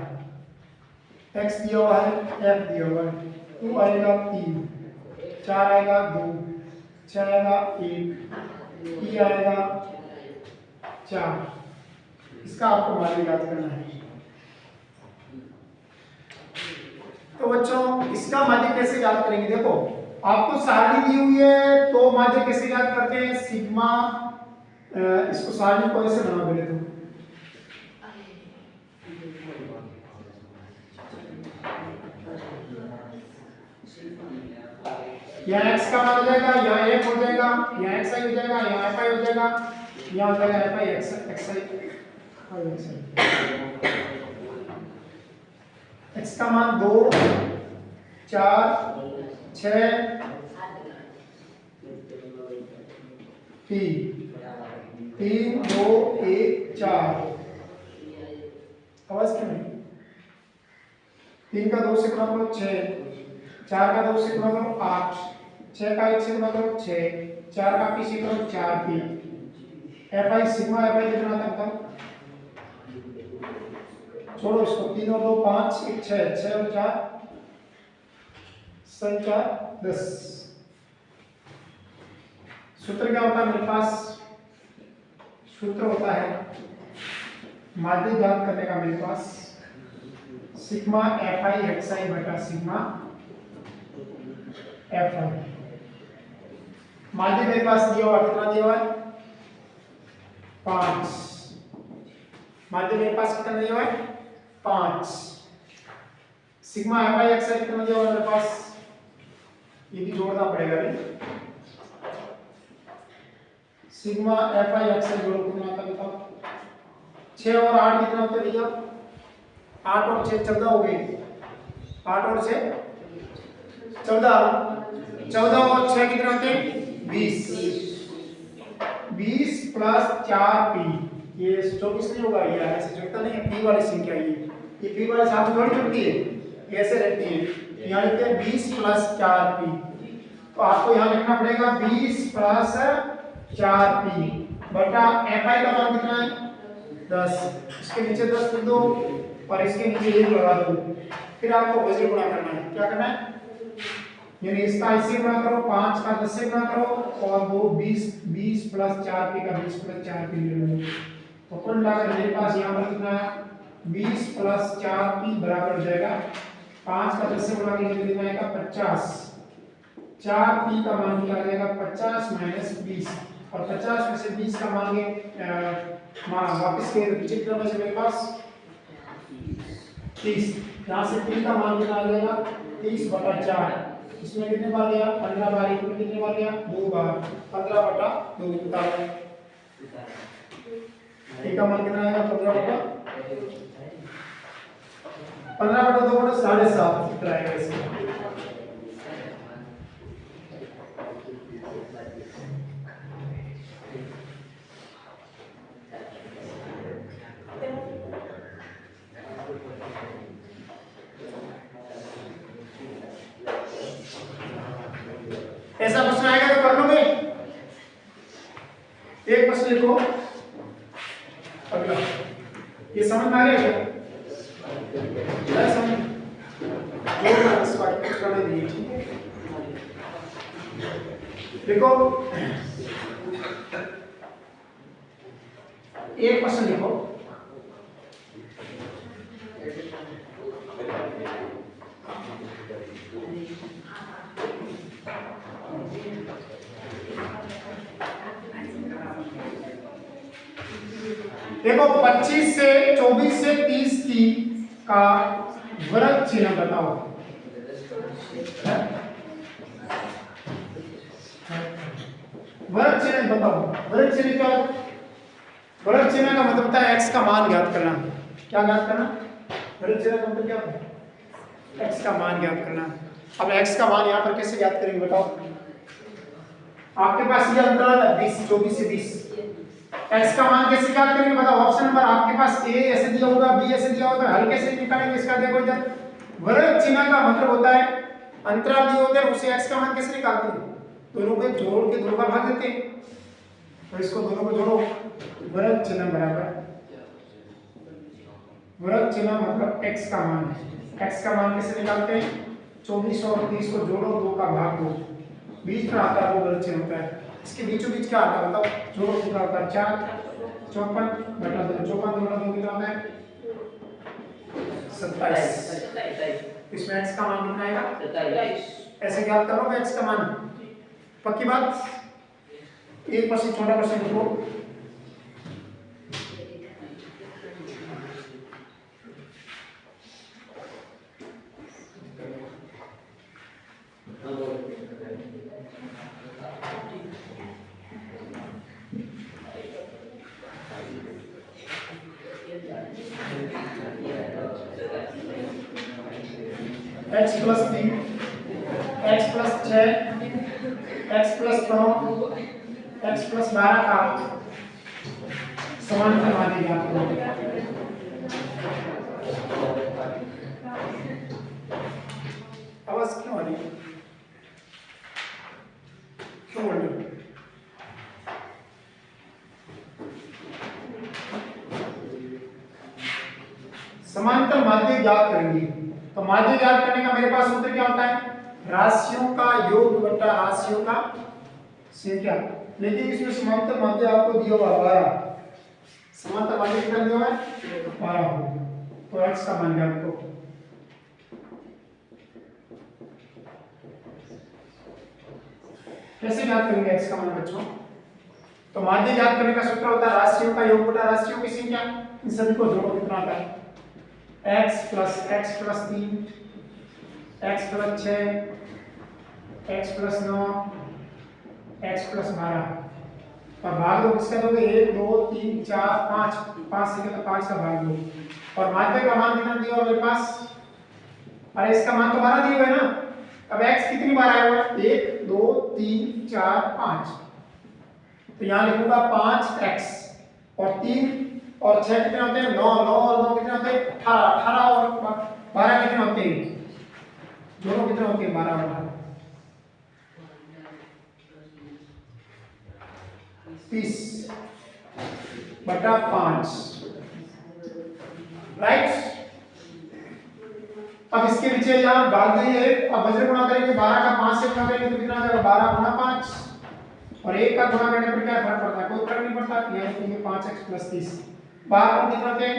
x दिया हुआ है, f दिया हुआ है, 2 आएगा 3, 4 आएगा 2, 6 आएगा 1, e आएगा 4, इसका आपको मान याद करना है। तो बच्चों इसका माध्य कैसे याद करेंगे? देखो आपको सारणी दी हुई है तो माध्य कैसे याद करते हैं? सिग्मा, इसको सारणी को ऐसे बना पहले तो, यहाँ x का मान हो जाएगा, यहाँ f हो जाएगा, यहाँ xi हो जाएगा, यहाँ fi हो जाएगा, यहाँ हो जाएगा fi xi, x का मान 2 4 6 3 2 1 4, आवाज क्यों नहीं? 3 का 2 से गुणा करो 6, 4 का 2 से गुणा करो 8, 6 का 1 से गुणा करो 6, 4 का p से करो 4p, fi सिग्मा fi कितना आता है? छोड़ो इसको, 3 और 2 5, 1 6, 6 और 4 संख्या 10। सूत्र क्या होता है मेरे पास? सूत्र होता है माध्य ज्ञात करने का मेरे पास सिग्मा fi xi बटा सिग्मा fi। माध्य मेरे पास दिया हुआ कितना दिया हुआ है? 5। माध्य मेरे पास कितना दिया हुआ है? 5। सिग्मा fi xi कितना दिया हुआ है मेरे पास? ये भी जोड़ना पड़ेगा भाई। सिग्मा fi xi जोड़ो कितना आता है बताओ? 6 और 8 कितना होता है भैया? 8 और 6 14 हो गए, 8 और 6 14, 14 और 6 कितना होते हैं? 20, 20 प्लस 4p, ये 24 नहीं होगा, ये ऐसे जुड़ता नहीं है, p वाली संख्या ये p वाले साथ थोड़ी जुड़ती है, ऐसे रहती है। यहाँ लिखते हैं 20 प्लस 4p, तो आपको यहाँ लिखना पड़ेगा 20 प्लस 4p बटा fi का मान कितना है? 10, इसके नीचे 10 लिख दो और इसके नीचे 1 लगा दो, फिर आपको वजन गुणा करना है। क्या करना है? यानी इसका इससे गुणा करो, 5 का 10 से गुणा करो और वो 20 प्लस 4p का 20 प्लस 4p ले लो। तो कुल मिलाकर मेरे पास यहाँ पर कितना है? 20 प्लस 4p बराबर हो जाएगा 5 का 10 से गुणा करके कितना आएगा? 50। 4p का मान क्या आ जाएगा? 50 माइनस 20, और 50 में से 20 का मान वापस के पीछे कितना बचे मेरे पास? 30। यहाँ से p का मान कितना आ जाएगा? 30 बटा 4, इसमें कितने बार गया? 15 बार, इसमें कितने बार गया? 2 बार, 15 बटा 2 बताओ। ए का मान कितना आएगा 15/2 7.5 इतना आएगा इसका। ऐसा प्रश्न आएगा तो कर लोगे। एक प्रश्न लिखो अगला, ये समझ में आ गया क्या? समझ जो इस पाठ्यक्रम करने दिए, ठीक है। देखो एक प्रश्न लिखो, देखो 25 से 24 से 30 की का वर्ग चिन्ह बताओ। वर्ग चिन्ह बताओ। वर्ग चिन्ह क्या? वर्ग चिन्ह का मतलब होता है x का मान ज्ञात करना। क्या ज्ञात करना? वर्ग चिन्ह का मतलब क्या होता है? x का मान ज्ञात करना। अब x का मान यहाँ पर कैसे ज्ञात करेंगे बताओ? आपके पास ये अंतराल है 20, 24 से 20। x का मान कैसे ज्ञात करेंगे बताओ? ऑप्शन नंबर आपके पास a ऐसे दिया होगा, b ऐसे दिया होगा, हल्के से निकालेंगे इसका। देखो इधर वर्ग चिन्ह का मतलब होता है अंतराल दिए होते हैं, उसे x का मान कैसे निकालते हैं? दोनों को जोड़ के दोनों का भाग देते हैं। तो इसको दोनों को जोड़ो, वर्ग चिन्ह बराबर वर्ग चिन्ह मतलब x का मान है। x का मान कैसे निकालते हैं? 24 और 30 को जोड़ो, 2 का भाग दो, बीच में आता है वो वर्ग चिन्ह होता है। इसके बीचों बीच क्या आता है बताओ? जोड़ो कितना होता है? 4, 54 बटा 2, 54 बटा 2 कितना होता है? 27। इसमें x का मान कितना आएगा? 27। ऐसे ज्ञात करोगे x का मान, पक्की बात। एक प्रश्न छोटा प्रश्न लिखो, x + 3 x + 6 x + 9 x + 12 का समांतर मान ज्ञात करो। आवाज क्यों आ रही है? क्यों बोल रहे हो? समांतर माध्य ज्ञात करेंगे। तो माध्य ज्ञात करने का मेरे पास सूत्र क्या होता है? राशियों का योग बटा राशियों का संख्या। लेकिन इसमें समांतर माध्य आपको दिया हुआ 12, समांतर माध्य कितना दिया हुआ है? 12 हो। तो x का मान ज्ञात करो। कैसे ज्ञात करेंगे x का मान बच्चों? तो माध्य ज्ञात करने का सूत्र होता है राशियों का योग बटा राशियों की संख्या। इन सभी को जोड़ो, कितना आता है? x + 3 x + 6 x + 9 x + 12 और भाग दो किसका दोगे? 1 2 3 4 5, 5 से तो 5 का भाग दो। और माध्य का मान कितना दिया हुआ मेरे पास? अरे इसका मान तो 12 दिया हुआ है ना। अब x कितनी बार आया हुआ है? 1 2 3 4 5। तो यहाँ लिखूंगा 5x और 3 और 6 कितने होते हैं? 9 9 और 9 कितने होते हैं? 18 18 और 12 कितने होते हैं? दोनों कितने होते हैं? 12 और 18 30 बटा 5, राइट। अब इसके नीचे यहाँ डाल दिए। अब वज्र गुणा करेंगे 12 का 5 से गुणा करेंगे तो कितना आ जाएगा? 12 गुणा 5 और 1 का गुणा करने पर क्या फर्क पड़ता है? कोई फर्क नहीं पड़ता। ये लिखेंगे 5x + 30। 12 को कितना होते हैं?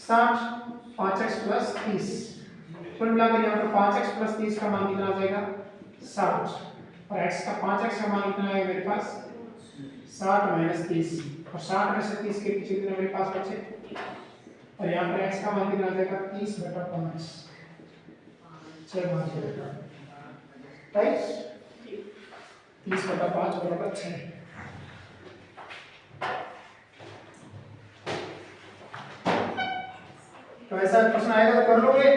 60, 5x + 30। कुल मिलाकर यहाँ पर 5x + 30 का मान कितना आ जाएगा? 60। और x का 5x का मान कितना आएगा मेरे पास? 60 - 30। और 60 में से 30 के पीछे कितना मेरे पास बचे? और यहाँ पर x का मान कितना आ जाएगा? 30 बटा 5, 6 भाग, राइट। 30 बटा 5 बराबर 6। तो ऐसा प्रश्न आएगा तो कर लोगे।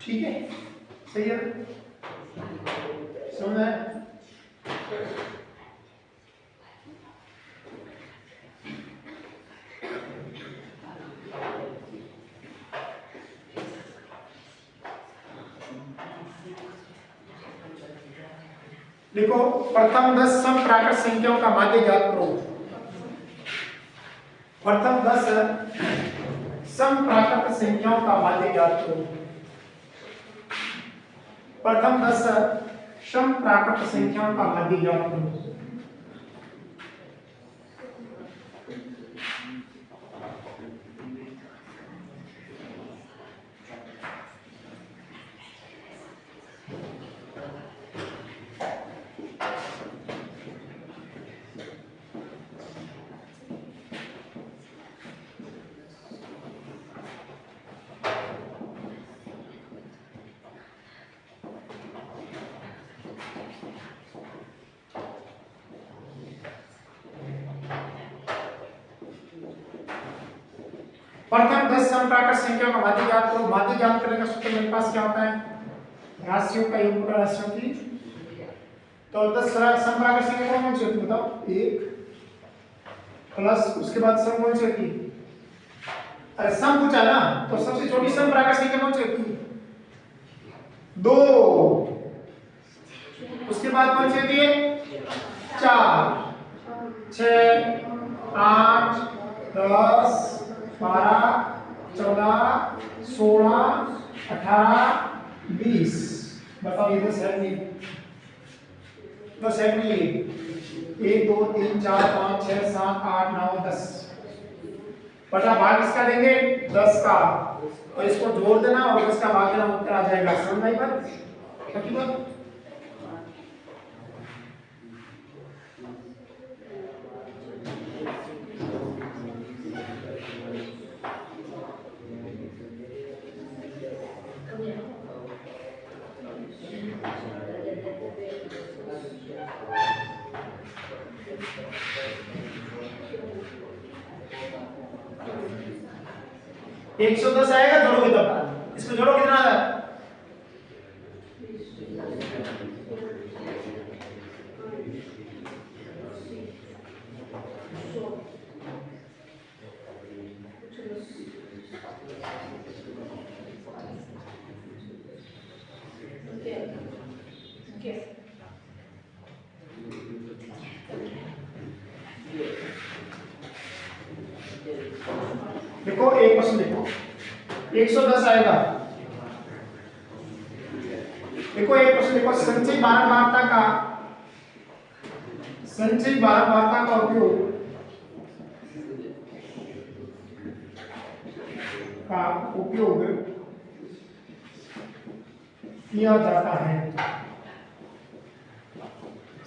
ठीक है, सही है, समझ आया? देखो, प्रथम 10 समप्राकृत संख्याओं का माध्य ज्ञात करो। प्रथम 10 समप्राकृत संख्याओं का माध्य ज्ञात करो। प्रथम 10 समप्राकृत संख्याओं का माध्य ज्ञात करो। प्रथम 10 समप्राकृत संख्याओं का माध्य ज्ञात करो। माध्य ज्ञात करने का सूत्र मेरे पास क्या होता है? राशियों का योग गुणा राशियों की। तो 10 समप्राकृत संख्या कौन सी होती है बताओ? 1 प्लस उसके बाद सम कौन सी होती है? अरे सम पूछा ना, तो सबसे छोटी समप्राकृत संख्या कौन सी होती है? 2। उसके बाद कौन सी होती है? 4 6 8 10 12 14 16 18 20। बताओ ये 10 है नहीं? 10 है नहीं? 1 2 3 4 5 6 7 8 9 10। बटा भाग इसका देंगे 10 का, और इसको जोड़ देना और 10 का भाग देना, उत्तर आ जाएगा। समझ आई बात? ठीक है। 110 आएगा, जोड़ोगे तब। इसको जोड़ो कितना आ रहा है? देखो एक क्वेश्चन देखो, 110 आएगा। देखो एक क्वेश्चन देखो, संचयी बारंबारता का उपयोग किया जाता है।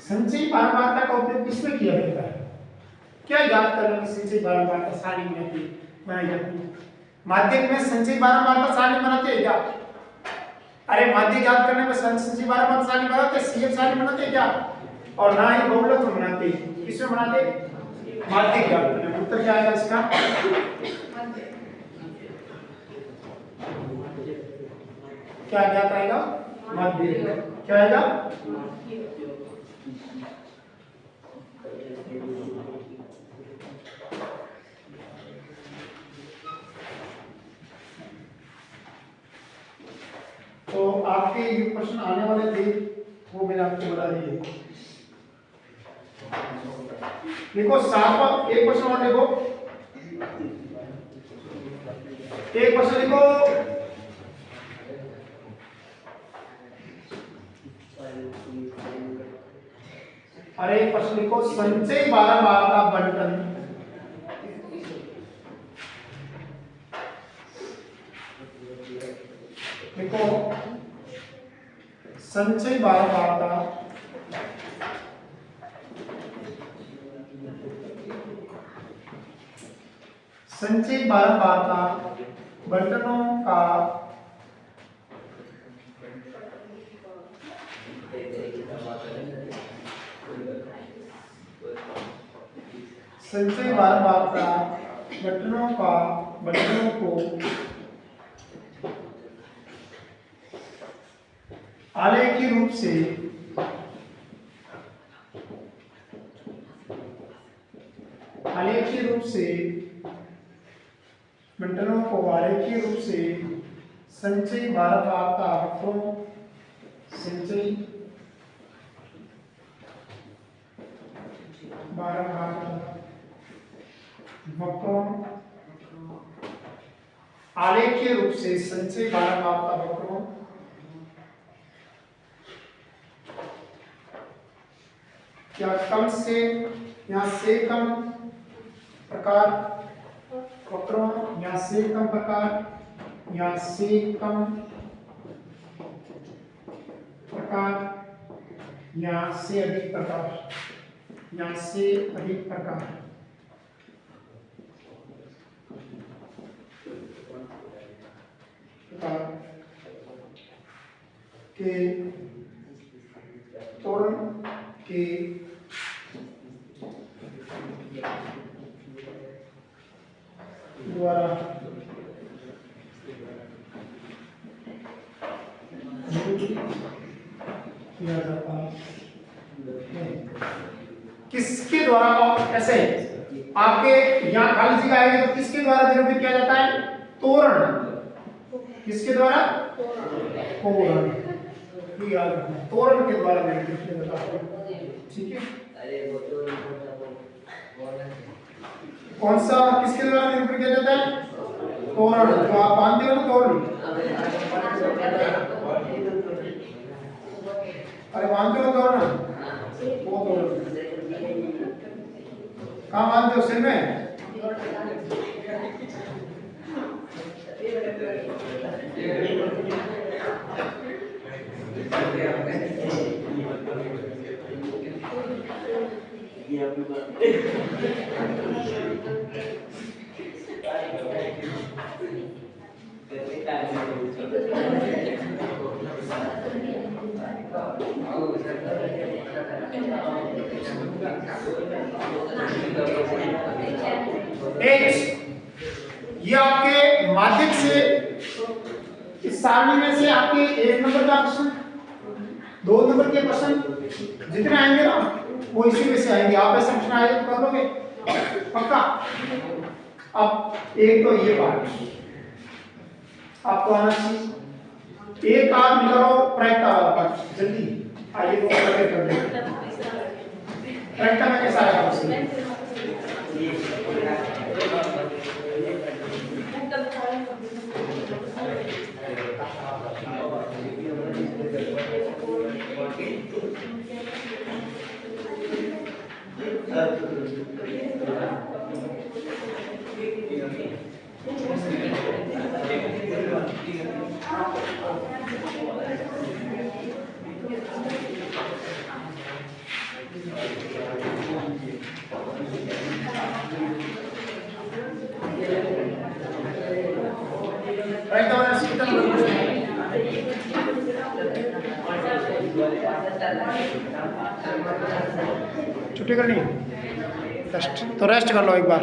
संचयी बारंबारता का उपयोग किसमें किया जाता है? क्या याद करने में संचयी बारंबारता सारणी बनाई जाती है? माध्यक में संचयी बारंबारता सारणी बनाते हैं क्या? अरे माध्यक याद करने में संचयी बारंबारता सारणी बनाते हैं, सीएफ सारणी बनाते हैं क्या? और ना ही बहुलक में बनाते हैं। किसमें बनाते हैं? माध्यक याद करने में। उत्तर क्या आएगा इसका? क्या ज्ञात आएगा? माध्यक। क्या आएगा? तो आपके ये प्रश्न आने वाले थे, वो मैंने आपको बता दिए। देखो सातवां एक प्रश्न और देखो, एक प्रश्न लिखो, अरे एक प्रश्न लिखो, संचयी बारंबारता बंटन देखो, संचय बारंबारता संचय बारंबारता बंटनों का संचय बारंबारता बंटनों को आलेखीय रूप से बंटनों को आलेखीय रूप से संचय बारंबारता वक्रों आलेखीय रूप से संचय बारंबारता वक्रों या कम से या से कम प्रकार वक्रों या से कम प्रकार या से कम प्रकार या से अधिक प्रकार या से अधिक प्रकार के त्वरण के द्वारा किया जाता है। किसके द्वारा? कैसे? आपके यहाँ खाली जगह आएगी तो किसके द्वारा निरूपित किया जाता है? तोरण। किसके द्वारा? तोरण। याद रखना, तोरण के द्वारा निरूपित किया जाता है। ठीक है? कौन सा किसके द्वारा निरूपित किया जाता है? तोरण। जो आप मानते हो ना तोरण, अरे मानते हो तोरण? वो तोरण कहाँ मानते हो? सिर में? ये आपके माध्यम से इस सारणी में से आपके 1 नंबर का प्रश्न, 2 नंबर के प्रश्न जितने आएंगे ना वो इसी में से आएंगे। आप ऐसे प्रश्न आएंगे तो कर लोगे पक्का। अब एक तो ये बात आपको आना चाहिए। एक आप निकालो प्रैक्टा वाला पार्ट जल्दी आइए वो कर दे। प्रैक्टा में कैसा आएगा आपसे? छुट्टी करनी है? रेस्ट तो रेस्ट कर लो एक बार।